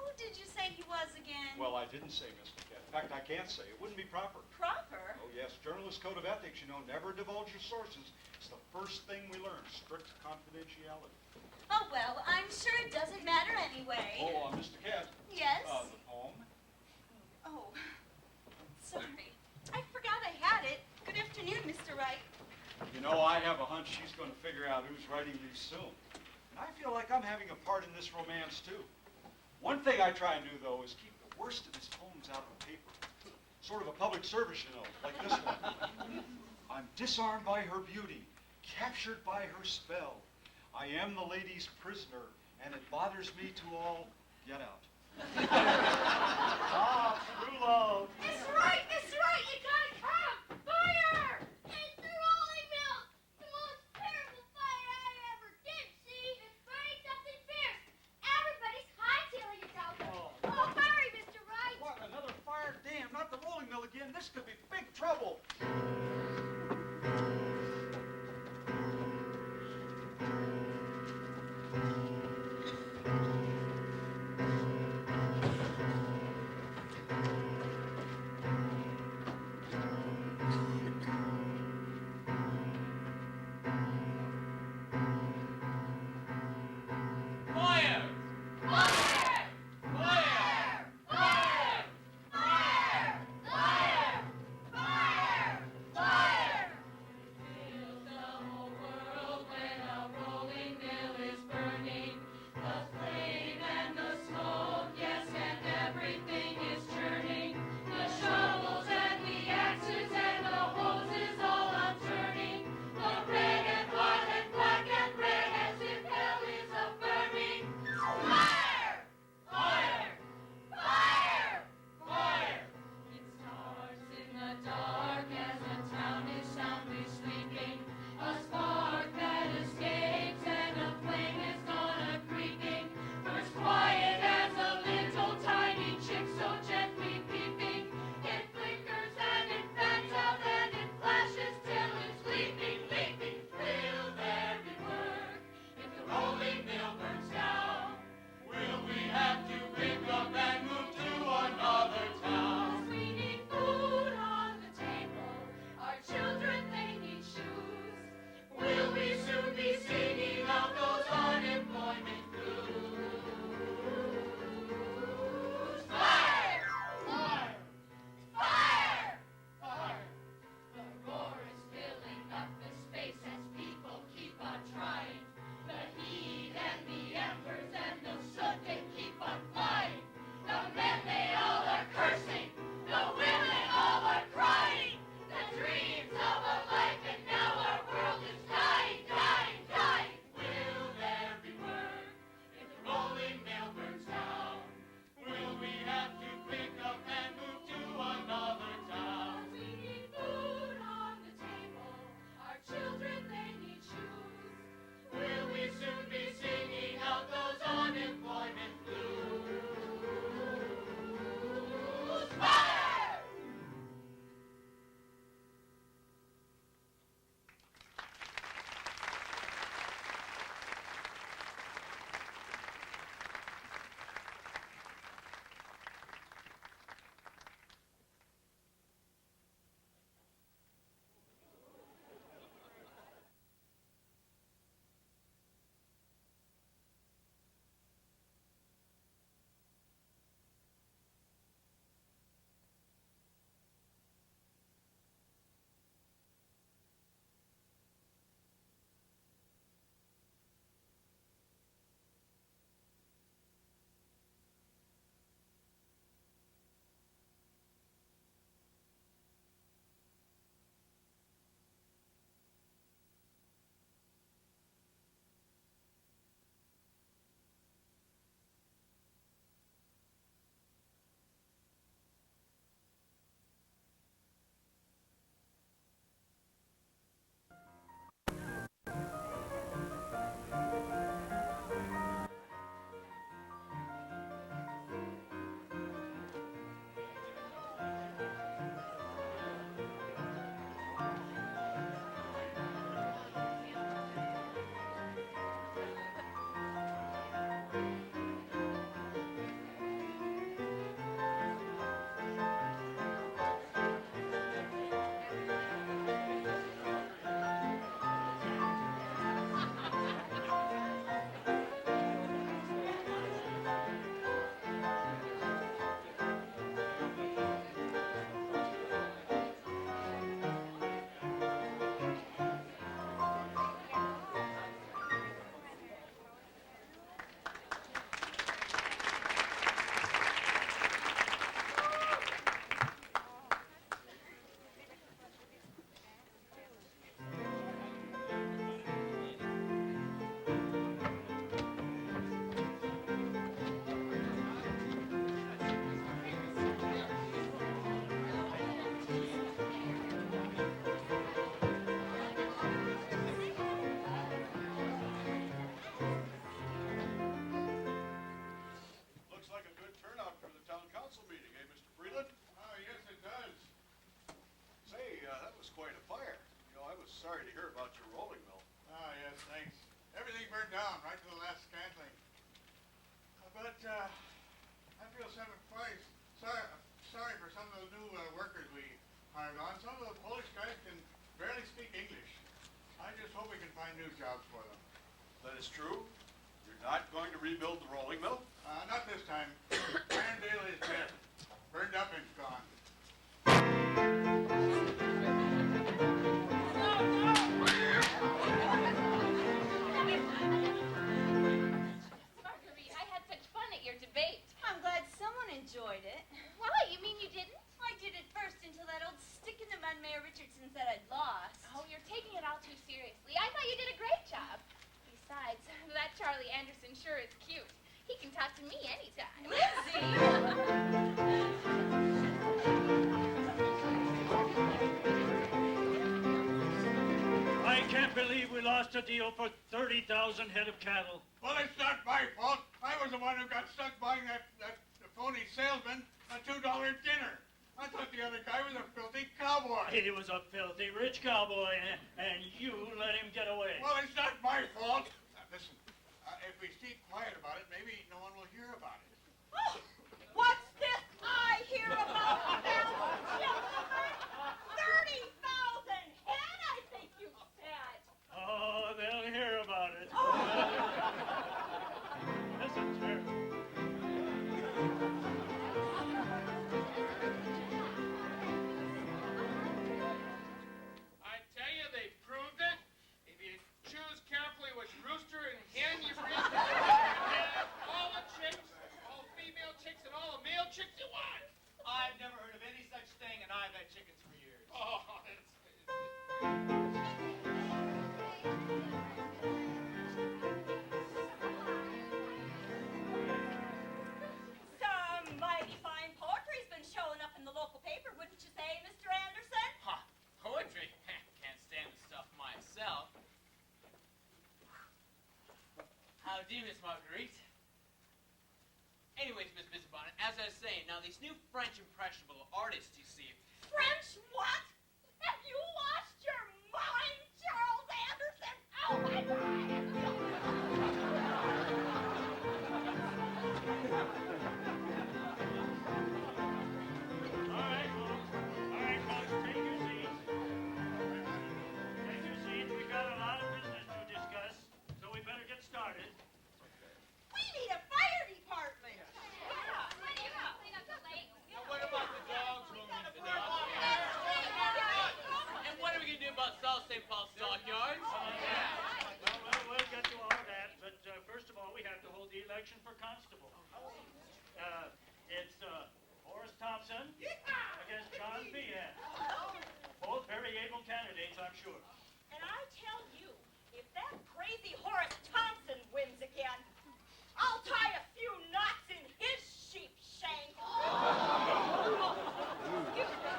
Who did you say he was again? Well, I didn't say, Mr. Cat. In fact, I can't say. It wouldn't be proper. Proper? Oh, yes. Journalist code of ethics, you know, never divulge your sources. It's the first thing we learn. Strict confidentiality. Oh, well, I'm sure it doesn't matter anyway. Oh, Mr. Cat. Yes? The poem. Oh, sorry. I forgot I had it. Good afternoon, Mr. Wright. You know, I have a hunch she's going to figure out who's writing these soon. And I feel like I'm having a part in this romance, too. One thing I try and do, though, is keep the worst of his poems out of the paper. Sort of a public service, you know, like this one. I'm disarmed by her beauty, captured by her spell. I am the lady's prisoner, and it bothers me to all get out. True love. Mr. Wright, you gotta come! Fire! It's the rolling mill! The most terrible fire I ever did see! It's burning something fierce! Everybody's hightailing it out there! Oh, hurry, Mr. Wright! What, another fire? Damn, not the rolling mill again. This could be big trouble. sorry to hear about your rolling mill. Ah, yes, thanks. Everything burned down right to the last scantling. But I feel sorry for some of the new workers we hired on. Some of the Polish guys can barely speak English. I just hope we can find new jobs for them. That is true? You're not going to rebuild the rolling mill? Not this time. Irondale is dead. Burned up and gone. Marguerite, I had such fun at your debate. I'm glad someone enjoyed it. What? You mean you didn't? I did it first until that old stick in the mud Mayor Richardson said I'd lost. Oh, you're taking it all too seriously. I thought you did a great job. Besides, that Charlie Anderson sure is cute. He can talk to me anytime. Lizzie! I can't believe we lost a deal for 30,000 head of cattle. Well, it's not my fault. I was the one who got stuck buying that phony salesman a $2 dinner. I thought the other guy was a filthy cowboy. He was a filthy rich cowboy, and you let him get away. Well, it's not my fault. Listen, if we keep quiet about it, maybe no one will hear about it. Oh, what's this I hear about now, gentlemen? 30,000 head, I think you said. Oh, they'll hear about it. Listen, sir. I tell you, they proved it. If you choose carefully which rooster and hen you breed, you can have all the chicks, all female chicks, and all the male chicks you want. I've never heard of any such thing, and I've had chickens for years. Oh, Some mighty fine poetry's been showing up in the local paper, wouldn't you say, Mr. Anderson? Huh, poetry? Can't stand the stuff myself. How do, Miss Marguerite? Anyways, Miss Busybonnet, as I was saying, now these new French impressionable artists, you see, French what? Have you lost your mind, Charles Anderson? Oh, my God! All right, folks, take your seats. Take your seats. We've got a lot of business to discuss, so we better get started. We need a fire department. now what about the dogs roaming into the house? And what are we going to do about South St. Paul stockyards? Well, we'll get to all that, but first of all, we have to hold the election for constable. It's Horace Thompson against John Behan. Both very able candidates, I'm sure. And I tell you, if that crazy Horace Thompson wins again, I'll tie a few knots in his sheep shank. Excuse me.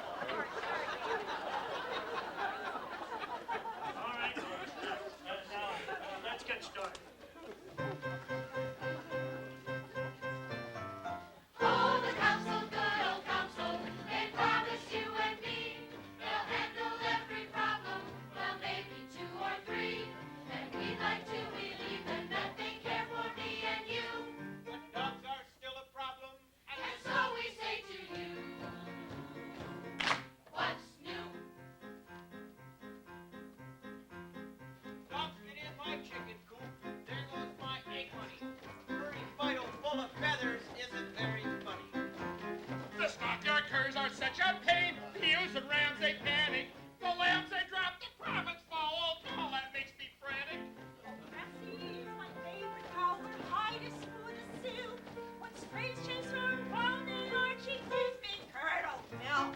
All right, folks. Now, let's get started. Oh, the council, good old council, they promise you and me they'll handle every problem, well maybe 2 or 3, and we'd like to believe them that they care for me and you, But dogs are still a problem. and so we say to you, what's new? Dogs get in my chicken coop. There goes my egg honey. Furry fiddle full of feathers isn't very funny. the stockyard curs are such a pain. The ewes and rams, they panic. The lambs, they drop. The profits fall. All that makes me frantic. Bessie, my favorite cow, her hide is smooth as silk. When strays chase her round and Archie gives me curdled milk.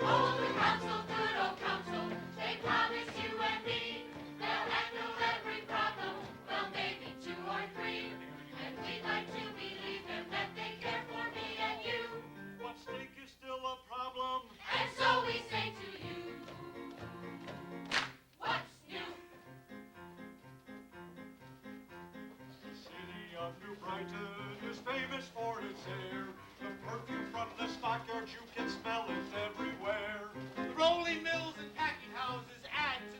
Oh, the council, good old council, they promise you and me they'll handle every problem, well maybe 2 or 3, and we'd like to believe them that they care for me and you, But steak is still a problem. and so we say to you, what's new? The city of New Brighton is famous for its air. The perfume from the stockyards you can smell is everywhere. The rolling mills and packing houses add to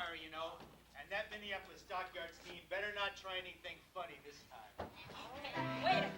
sorry, you know. And that Minneapolis Stockyards team better not try anything funny this time. Wait a minute.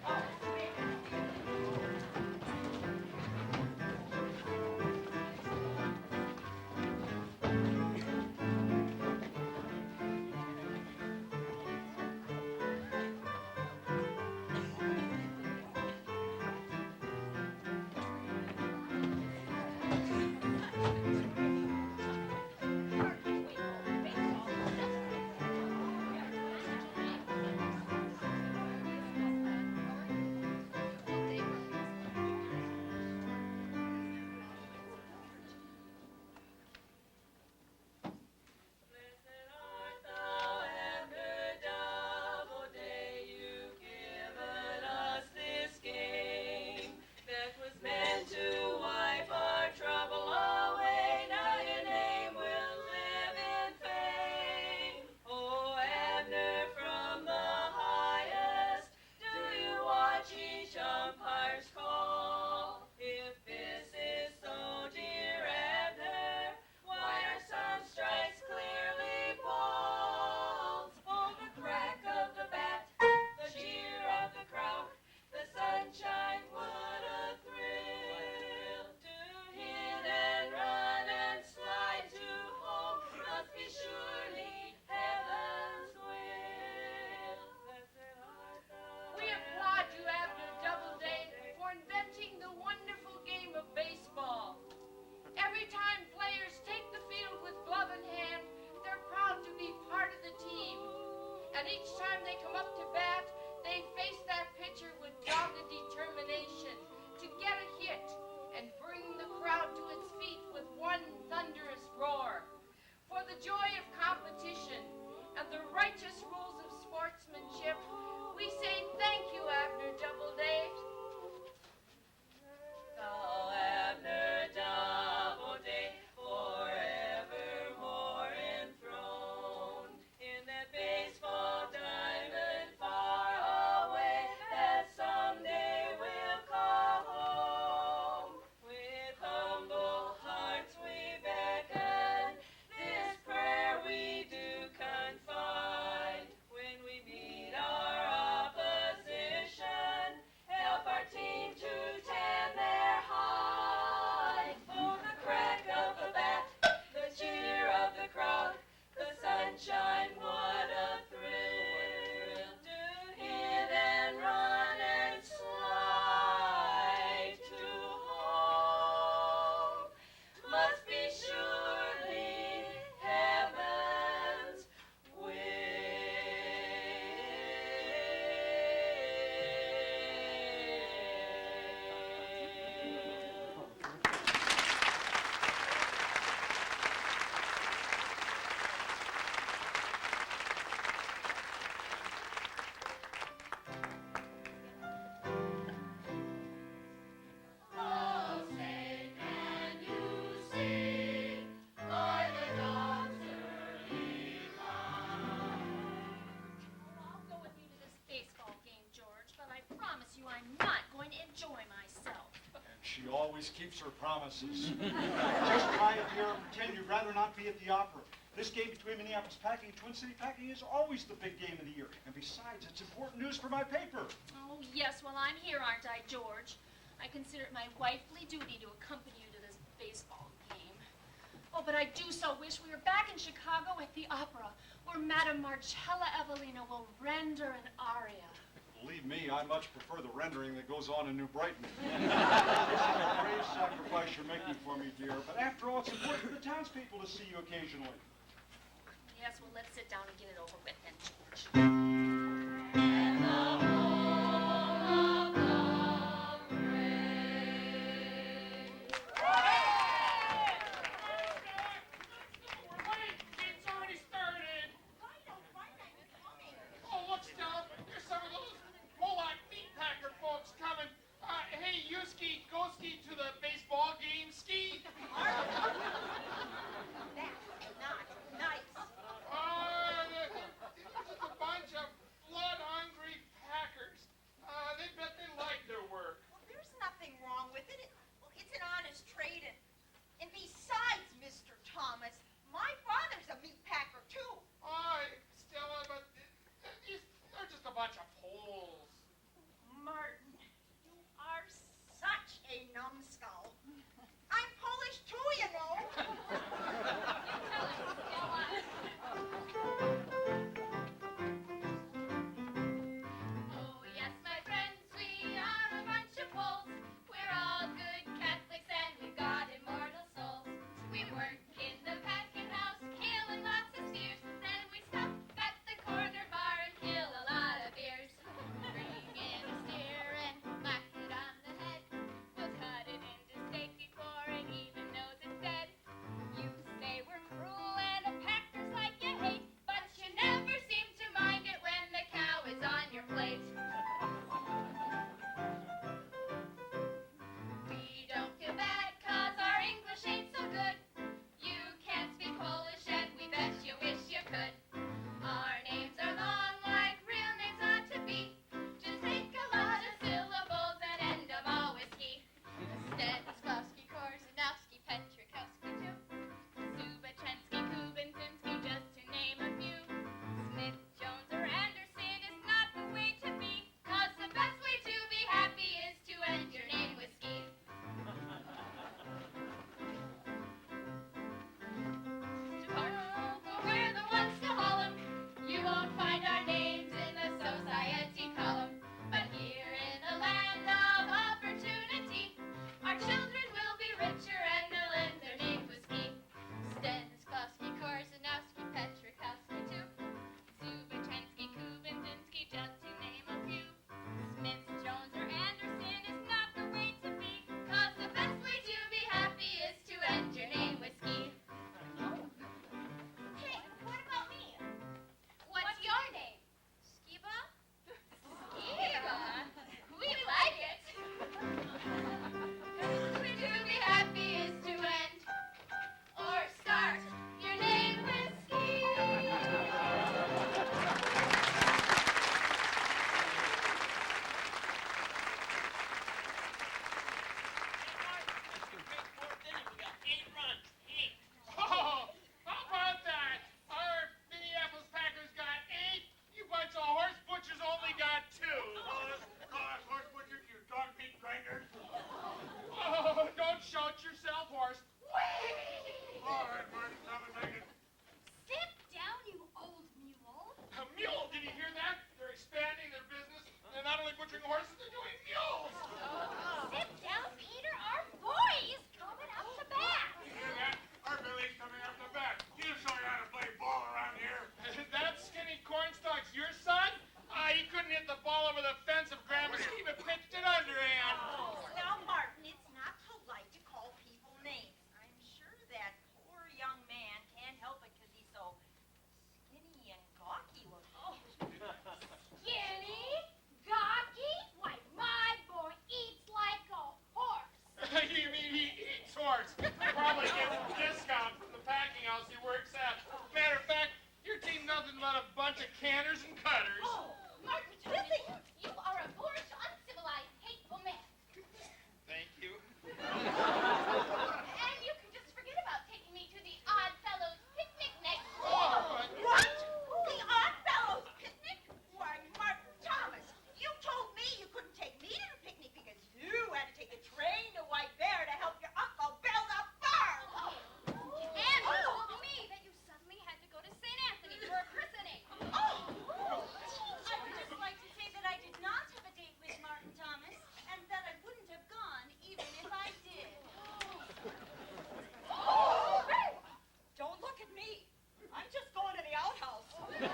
And each time they come up to bat, they face that pitcher with dogged determination to get a hit and bring the crowd to its feet with one thunderous roar. For the joy of competition and the righteous rules of sportsmanship, we say thank you, Abner Doubleday. Oh, Abner Doubleday, forevermore enthroned in that baseball diamond far away that someday we'll call home. With humble hearts we beckon, this prayer we do confide. When we meet our opposition, help our team to tan their hide. Oh, the crack of the bat, the cheer of the crowd, the sunshine, what a thrill to hit and run and slide to home. Must be surely heaven's will. Oh, say, can you see by the dawn's early light? I'll go with you to this baseball game, George, but I promise you I'm not going to enjoy myself. And she always keeps her promises. Just try it, dear, and pretend you'd rather not be at the opera. This game between Minneapolis Packing and Twin City Packing is always the big game of the year. And besides, it's important news for my paper. Oh, yes, well, I'm here, aren't I, George? I consider it my wifely duty to accompany you to this baseball game. Oh, but I do so wish we were back in Chicago at the opera, where Madame Marcella Evelina will render an aria. Believe me, I much prefer the rendering that goes on in New Brighton. This is a brave sacrifice you're making for me, dear. But after all, it's important for the townspeople to see you occasionally. Yes, well, let's sit down and get it over with then, George. And the whole of the parade. We're late. Game's already started. Oh, look, Stella. There's some of those Polak meat packer folks coming. Hey, you ski, go ski to the baseball game. Ski. That's not nice. This is a bunch of butchering horses and doing mules. Sit down, Peter. Our boy is coming up to bat. Hear that? Our Billy's coming up the bat. He'll show you how to play ball around here. That skinny cornstalk's your son? He couldn't hit the ball over the fence if Grandma Steve had pitched it underhand. Now, Martin, it's not polite to call people names. I'm sure that poor young man can't help it because he's so skinny and gawky looking. Skinny? Gawky? Why, my boy eats like a horse. You mean he eats horse? Probably gets a discount from the packing house he works at. Matter of fact, your team nothing but a bunch of canners and cutters. Oh, Martin Thomas, you are a boorish, uncivilized, hateful man. Thank you. And you can just forget about taking me to the Odd Fellows picnic next week. Oh, What? The Odd Fellows picnic? Why, Martin Thomas, you told me you couldn't take me to the picnic because you had to take a train to White Bear to help your uncle build a farm. And you told me that you suddenly had to go to St. Anthony for a christening. Oh! I would just like to say that I did not have a date with Martin Thomas, and that I wouldn't have gone even if I did. Oh! Don't look at me. I'm just going to the outhouse. It's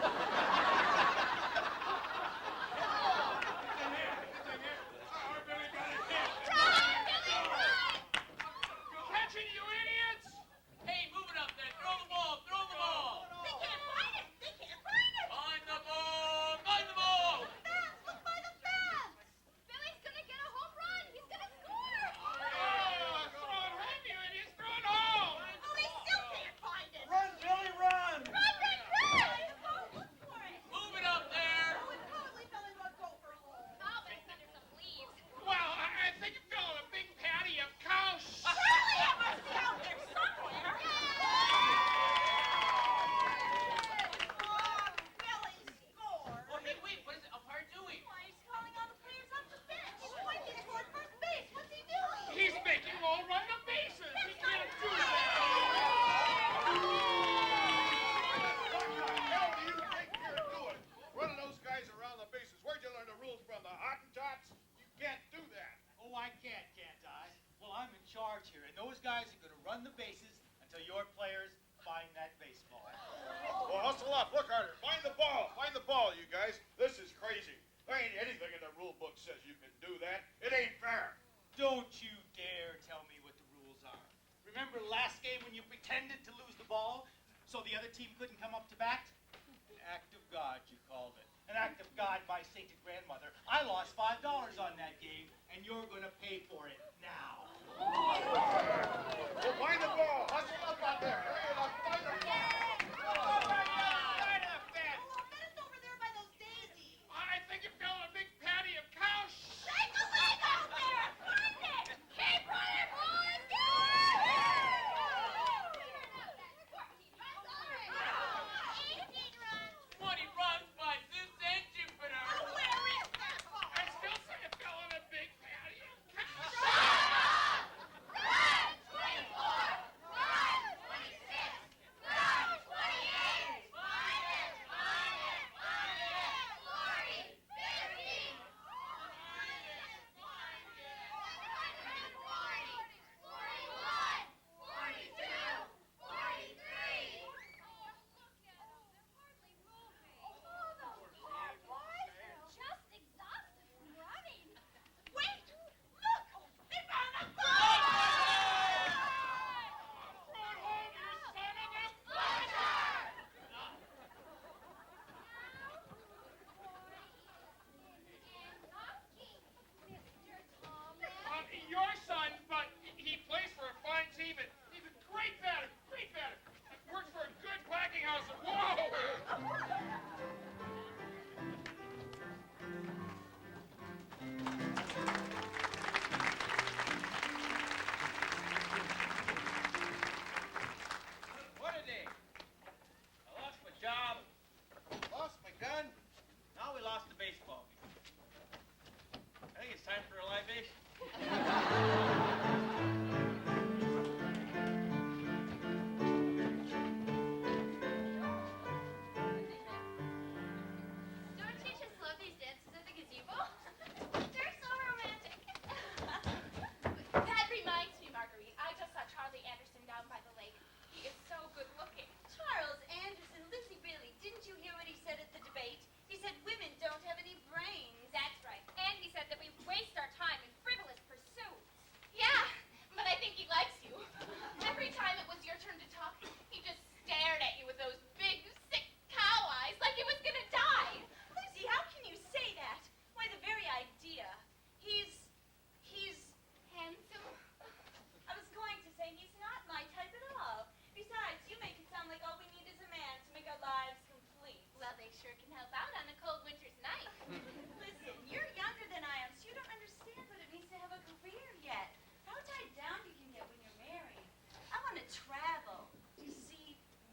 in here. Our Billy got it hit. Run, Billy, run! Catch it, you idiots! Hey, move it up there. Throw the ball. Throw the ball. They can't find it. They can't find it. Find the ball. Find the ball. Fans, look by the fans! Billy's gonna get a home run! He's gonna score! Throw it home, you idiots! Throw it home! Oh, they still can't find it. Run, Billy, run! Run, run, run! Look for it. Move it up there. Oh, it probably fell into a gopher hole. Oh, but it's under some leaves. Well, I think it fell in a big patty of cow Surely it must be out there somewhere. Oh, Billy scored. Oh, hey, wait. What is umpire doing? Why, he's calling all the players up the bench. He's pointing toward first base. What's he doing? He's making them all run the bases. He can't do that. What the hell do you think you're doing? Running those guys around the bases. Where'd you learn the rules from? The Hottentots? You can't do that. Oh, I can't I? Well, I'm in charge here, and those guys are going to run the bases until your players find that baseball. Well, hustle up. Look harder. Find the ball. Find the ball, you guys. This is crazy. There ain't anything in the rule book says you can do that. It ain't fair. Don't you dare tell me what the rules are. Remember last game when you pretended to lose the ball so the other team couldn't come up to bat? An act of God, you called it. An act of God, my sainted grandmother. I lost $5 on that game, and you're going to pay for it now. Well, find the ball. Hustle up out there. Hurry it up. Find the ball. Right up that. Oh, I bet it's over there by those daisies. I think it fell in a big patty of cow Take a leg out there! Find it! Keep running, boys!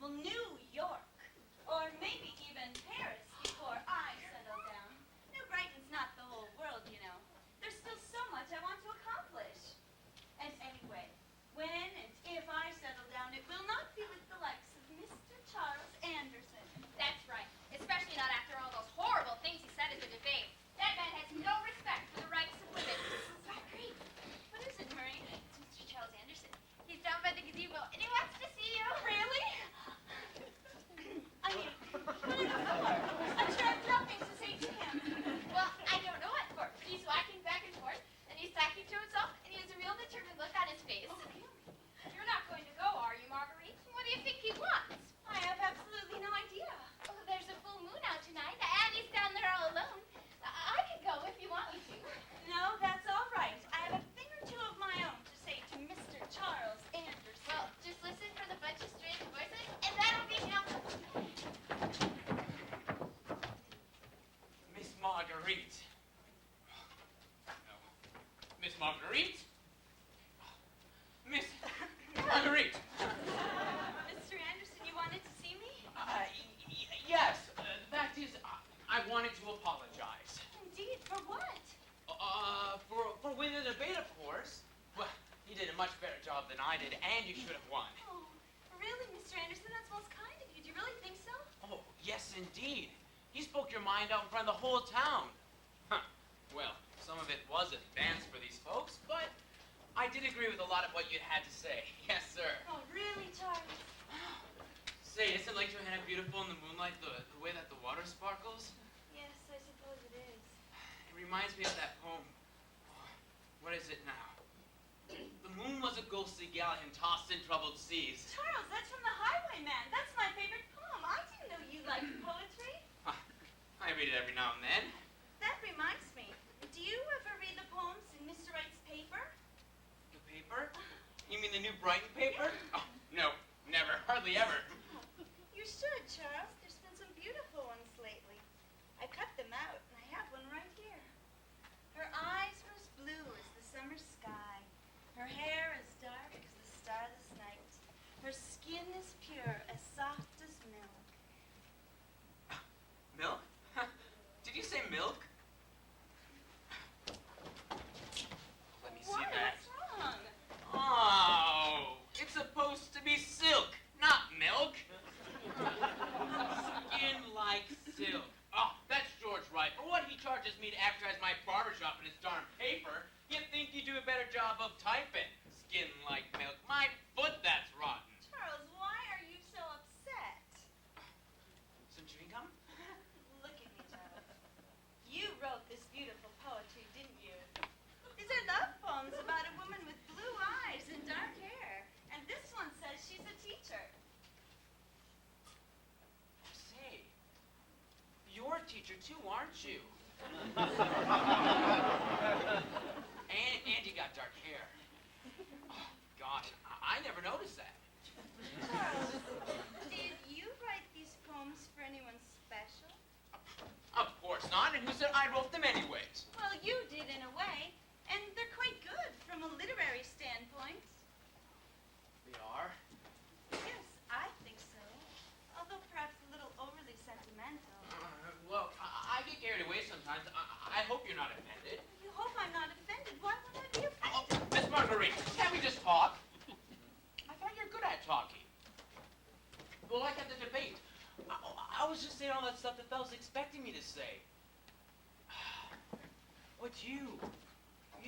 Well, New York, or maybe even Paris before I settle down. New Brighton's not the whole world, you know. There's still so much I want to accomplish. And anyway, when and if I settle down, it will not be with the likes of Mr. Charles Anderson. That's right. Especially not after all those horrible things he said at the debate. That man has no respect for the rights of women. Marguerite, what is it, Marie? It's Mr. Charles Anderson. He's down by the gazebo, and he wants to see you. Really? I mean, what is it for? I'm sure I've nothing to say to him. Well, I don't know what for, but he's walking back and forth, and he's talking to himself, and he has a real determined look on his face. Oh, really? You're not going to go, are you, Marguerite? What do you think he wants? I have absolutely no idea. Oh, there's a full moon out tonight, and he's down there all alone. I could go if you want me to. No, that's all right. I have a thing or two of my own to say to Mr. Charles Anderson. Well, just listen for the bunch of strange voices, and that'll be enough. Miss Marguerite. No. Miss Marguerite? Miss Marguerite. Mr. Anderson, you wanted to see me? Yes. That is, I wanted to apologize. Indeed, for what? For winning the debate, of course. Well, you did a much better job than I did, and you should have won. Oh, really, Mr. Anderson? That's most kind of you. Do you really think so? Oh, yes, indeed. You spoke your mind out in front of the whole town. Huh. Well, some of it was advanced for these folks, but I did agree with a lot of what you had to say. Yes, sir. Oh, really, Charles? Say, isn't Lake Johanna beautiful in the moonlight, the way that the water sparkles? Yes, I suppose it is. It reminds me of that poem. Oh, what is it now? The moon was a ghostly galleon tossed in troubled seas. Charles, that's from The Highwayman. That's my favorite poem. I didn't know you liked poetry. I read it every now and then. That reminds me. Do you ever read the poems in Mr. Wright's paper? The paper? You mean the new Brighton paper? Oh, no, never, hardly ever. You should, Charles. There's been some beautiful ones lately. I cut them out, and I have one right here. Her eyes were as blue as the summer sky. Her hair as dark as the starless night. Her skin as pure, as soft as milk. Milk? Did you say milk? Let me see Why? that. What's wrong? Oh, it's supposed to be silk, not milk. Skin like silk. Oh, that's George Wright. For what he charges me to advertise my barbershop in his darn paper, you'd think he'd do a better job of typing. Skin like milk. My foot, that's rotten. Charles, why are you so upset? Some chewing gum? Look at me, Charles. You wrote this beautiful poetry, didn't you? These are love poems about a woman with blue eyes and dark hair. And this one says she's a teacher. Say, you're a teacher too, aren't you? and you got dark hair. Oh, gosh, I never noticed that. Charles, did you write these poems for anyone special? Of course not, and who said I wrote them anyways? Well, you did in a way. And they're quite good from a literary standpoint. They are? Yes, I think so. Although perhaps a little overly sentimental. Well, I get carried away sometimes. I hope you're not offended. You hope I'm not offended. Why would I be Oh, offended? Miss Marguerite, can't we just talk? I thought you're good at talking. Well, like at the debate. I was just saying all that stuff the fellas expecting me to say. But you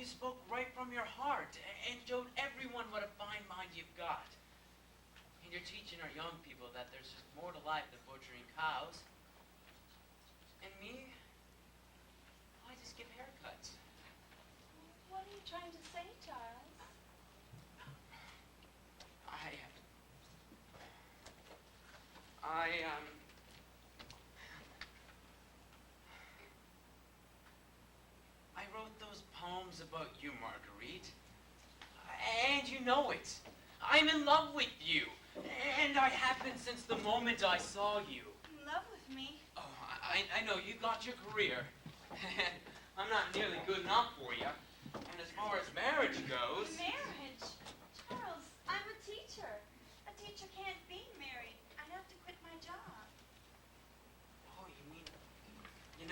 spoke right from your heart and showed everyone what a fine mind you've got. And you're teaching our young people that there's just more to life than butchering cows. And me, I just give haircuts. What are you trying to say, Charles? I wrote those poems about you, Marguerite. And you know it. I'm in love with you. And I have been since the moment I saw you. In love with me? Oh, I know, you got your career. I'm not nearly good enough for you. And as far as marriage goes... Marriage? Charles, I'm a teacher. A teacher can't be married. I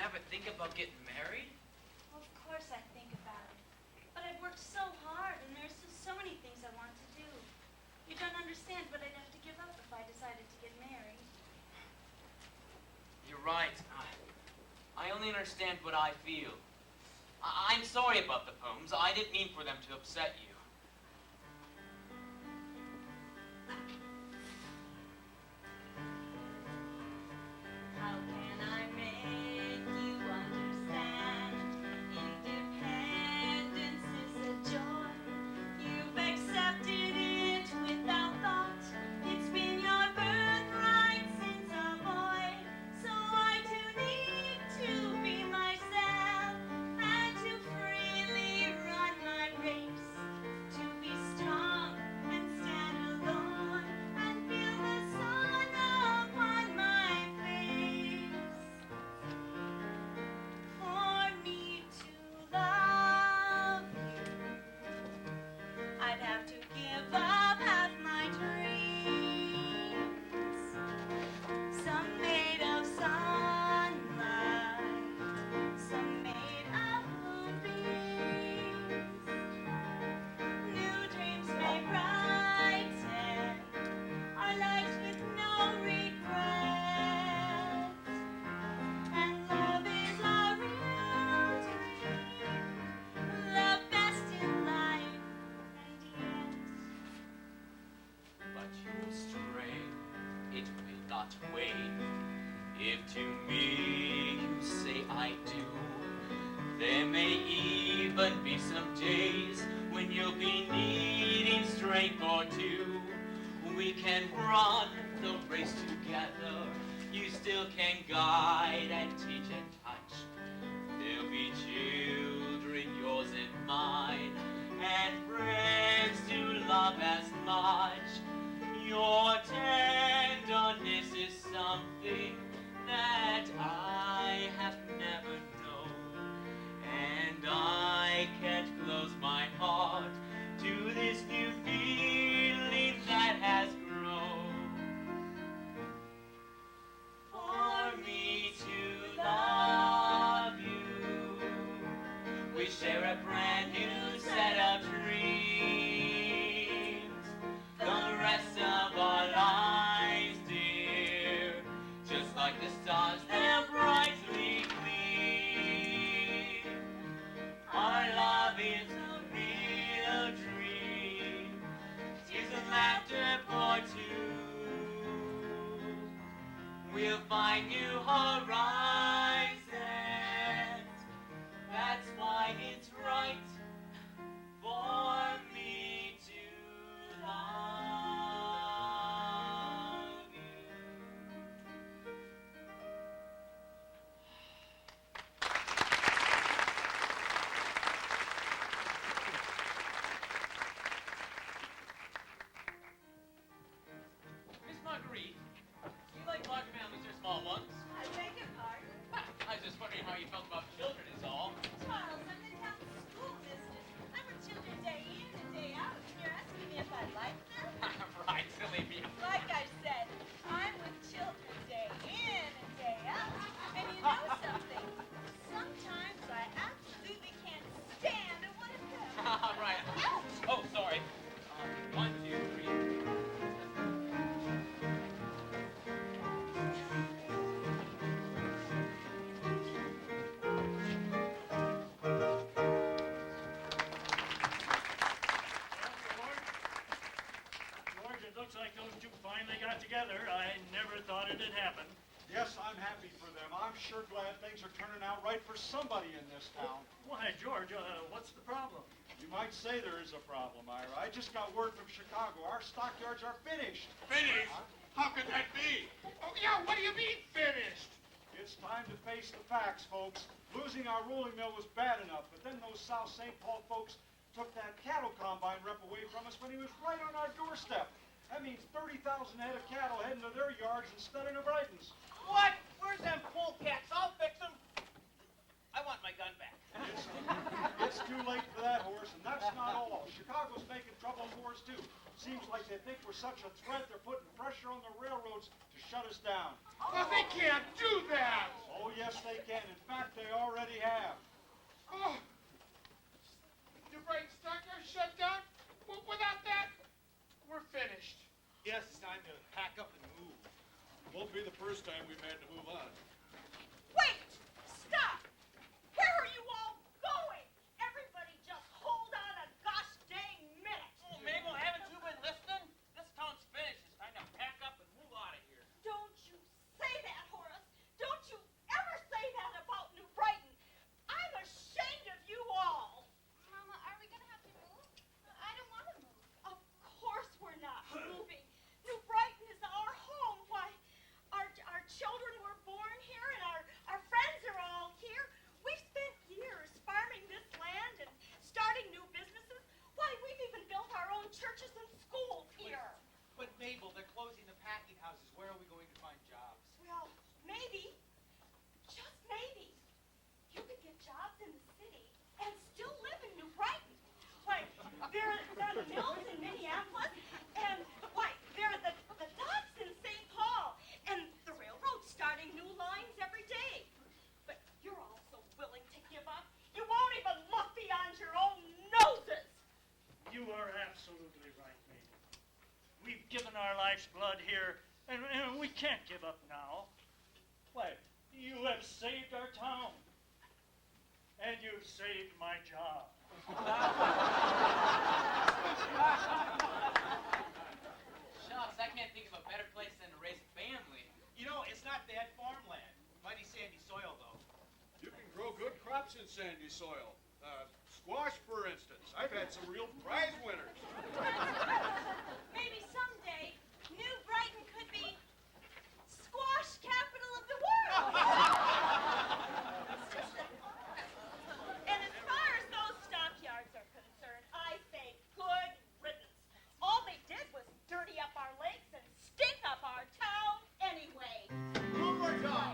never think about getting married? Well, of course I think about it. But I've worked so hard, and there's just so many things I want to do. You don't understand what I'd have to give up if I decided to get married. You're right. I only understand what I feel. I'm sorry about the poems. I didn't mean for them to upset you. How can I make you understand? Independence is a joy. You've accepted it without thought. It's been your birthright since a boy. So I too need to be myself and to freely run my race. To be strong and stand alone and feel the sun upon my face. For me to love you, I'd have to give up half my dreams. Some made of sunlight, some made of moonbeams. New dreams may brighten our lives with no regret. And love is our real dream, the best in life, and yet. But you will stray, it will not wait. If to me you say I do, there may even be some days when you'll be needing strength or two. We can run the race together. You still can guide and teach and touch. There'll be children, yours and mine, and friends to love as much. Your tenderness is something that I have never known, and I can't close my heart to this new feeling that has grown. For me to love you, we share a brand new set of dreams. The rest of our lives, dear, just like the stars, they're brightly gleam. Our love is a real dream, tears and laughter for two. We'll find new horizons. That's why it's right for me to love you. Miss Marguerite, do you like large families or small ones? I beg your pardon? I was just wondering how you felt about children is all. Charles, I'm the town schoolmistress. I'm with children day in and day out, and you're asking me if I like them? Right, silly me. Like I said, I'm with children day in and day out. And you know something? Sometimes I absolutely can't stand one of them. Right. Oh, sorry. 1, 2, 3. George, it looks like those two finally got together. I never thought it'd happen. Yes, I'm happy for them. I'm sure glad things are turning out right for somebody in this town. Why, George, what's the problem? You might say there is a problem, Ira. I just got word from Chicago. Our stockyards are finished. Finished? How could that be? Oh, yeah, what do you mean finished? It's time to face the facts, folks. Losing our rolling mill was bad enough, but then those South St. Paul folks took that cattle combine rep away from us when he was right on our doorstep. That means 30,000 head of cattle heading to their yards instead of New Brighton's. What? Where's them polecats? I'll fix them. I want my gun back. It's too late for that horse, and that's not all. Chicago's making trouble for us, too. Seems like they think we're such a threat, they're putting pressure on the railroads to shut us down. Well, they can't do that. Oh, yes, they can. In fact, finished. Yes, it's time to pack up and move. Won't be the first time we've had to move on. Wait! Stop! Where are you all going? Everybody just hold on a gosh dang minute. Oh, Mabel, haven't you been listening? This town's finished. It's time to pack up and move out of here. Don't you say that, Horace. Don't you ever say that about New Brighton. I'm ashamed of you all. Mama, are we gonna have to move? I don't want to move. Of course we're not moving. New Brighton is our home. Why, our children were born here and our friends are all here. We've spent years farming this land and starting new businesses. Why, we've even built our own churches and schools here. But Mabel, they're closing the packing houses. Where are we going to find jobs? Well, maybe, just maybe, you could get jobs in the city and still live in New Brighton. Why, there are the mills in Minneapolis, and why, there are the docks in St. Paul, and the railroad's starting new lines every day. But you're all so willing to give up, you won't even look beyond your own noses. You are absolutely right, Mabel. We've given our life's blood here, and we can't give up now. Why, you have saved our town. And you've saved my job. Shucks, I can't think of a better place than to raise a family. You know, it's not bad farmland. Mighty sandy soil, though. You can grow good crops in sandy soil. Squash, for instance. I've had some real prize winners. Maybe someday New Brighton could be squash capital of the world. And as far as those stockyards are concerned, I say good riddance. All they did was dirty up our lakes and stink up our town anyway. Rumor dog.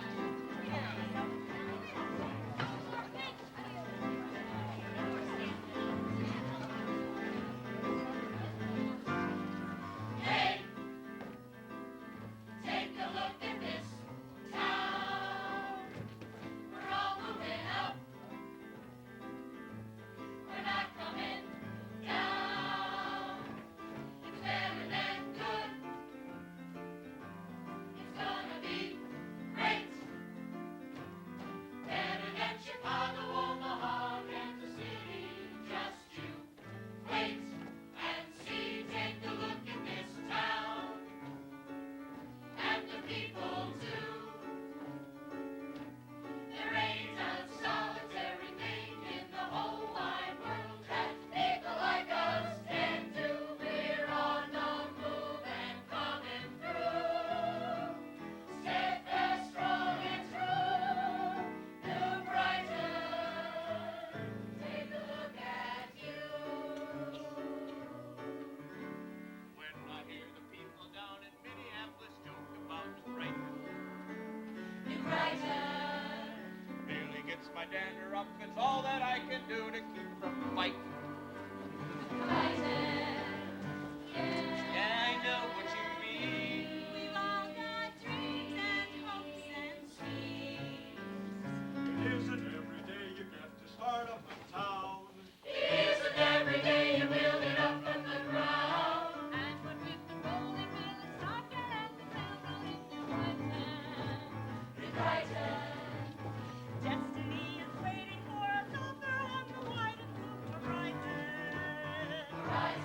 Hey, take a look at this town. We're all moving up. We're not coming down. It's better than good. It's gonna be great. Better than Chicago, Omaha, Kansas City. Just you wait and see. Take a look at this town. And the people too. There ain't a solitary thing in the whole wide world that people like us can do. We're on the move and coming through. Steadfast, strong and true. New Brighton, take a look at you. When I hear the people down in Minneapolis joke about New Brighton, New Brighton, really gets my dander up. It's all that I can do to keep from fighting. Brighton, Yeah, I know what you mean. We've all got dreams and hopes and schemes. It isn't every day you get to start up a town. isn't every day you build it up from the ground. And what with the rolling mill and stockyard and the railroad in New Brighton, New Brighton, Destiny is waiting for us over on the wide and blue horizon. Brighton.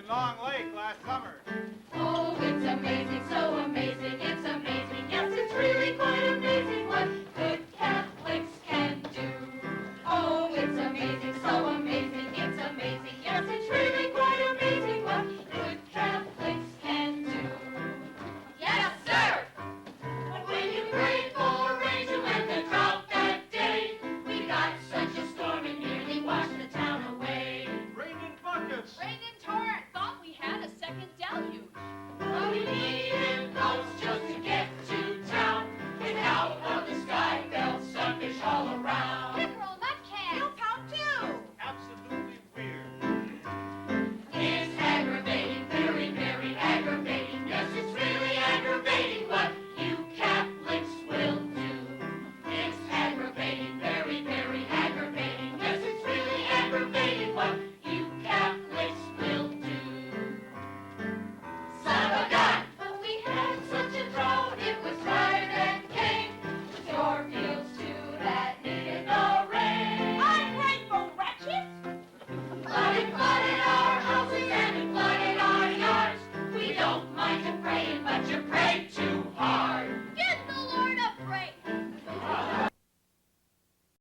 Long Lake last summer. Oh, it's amazing, so amazing.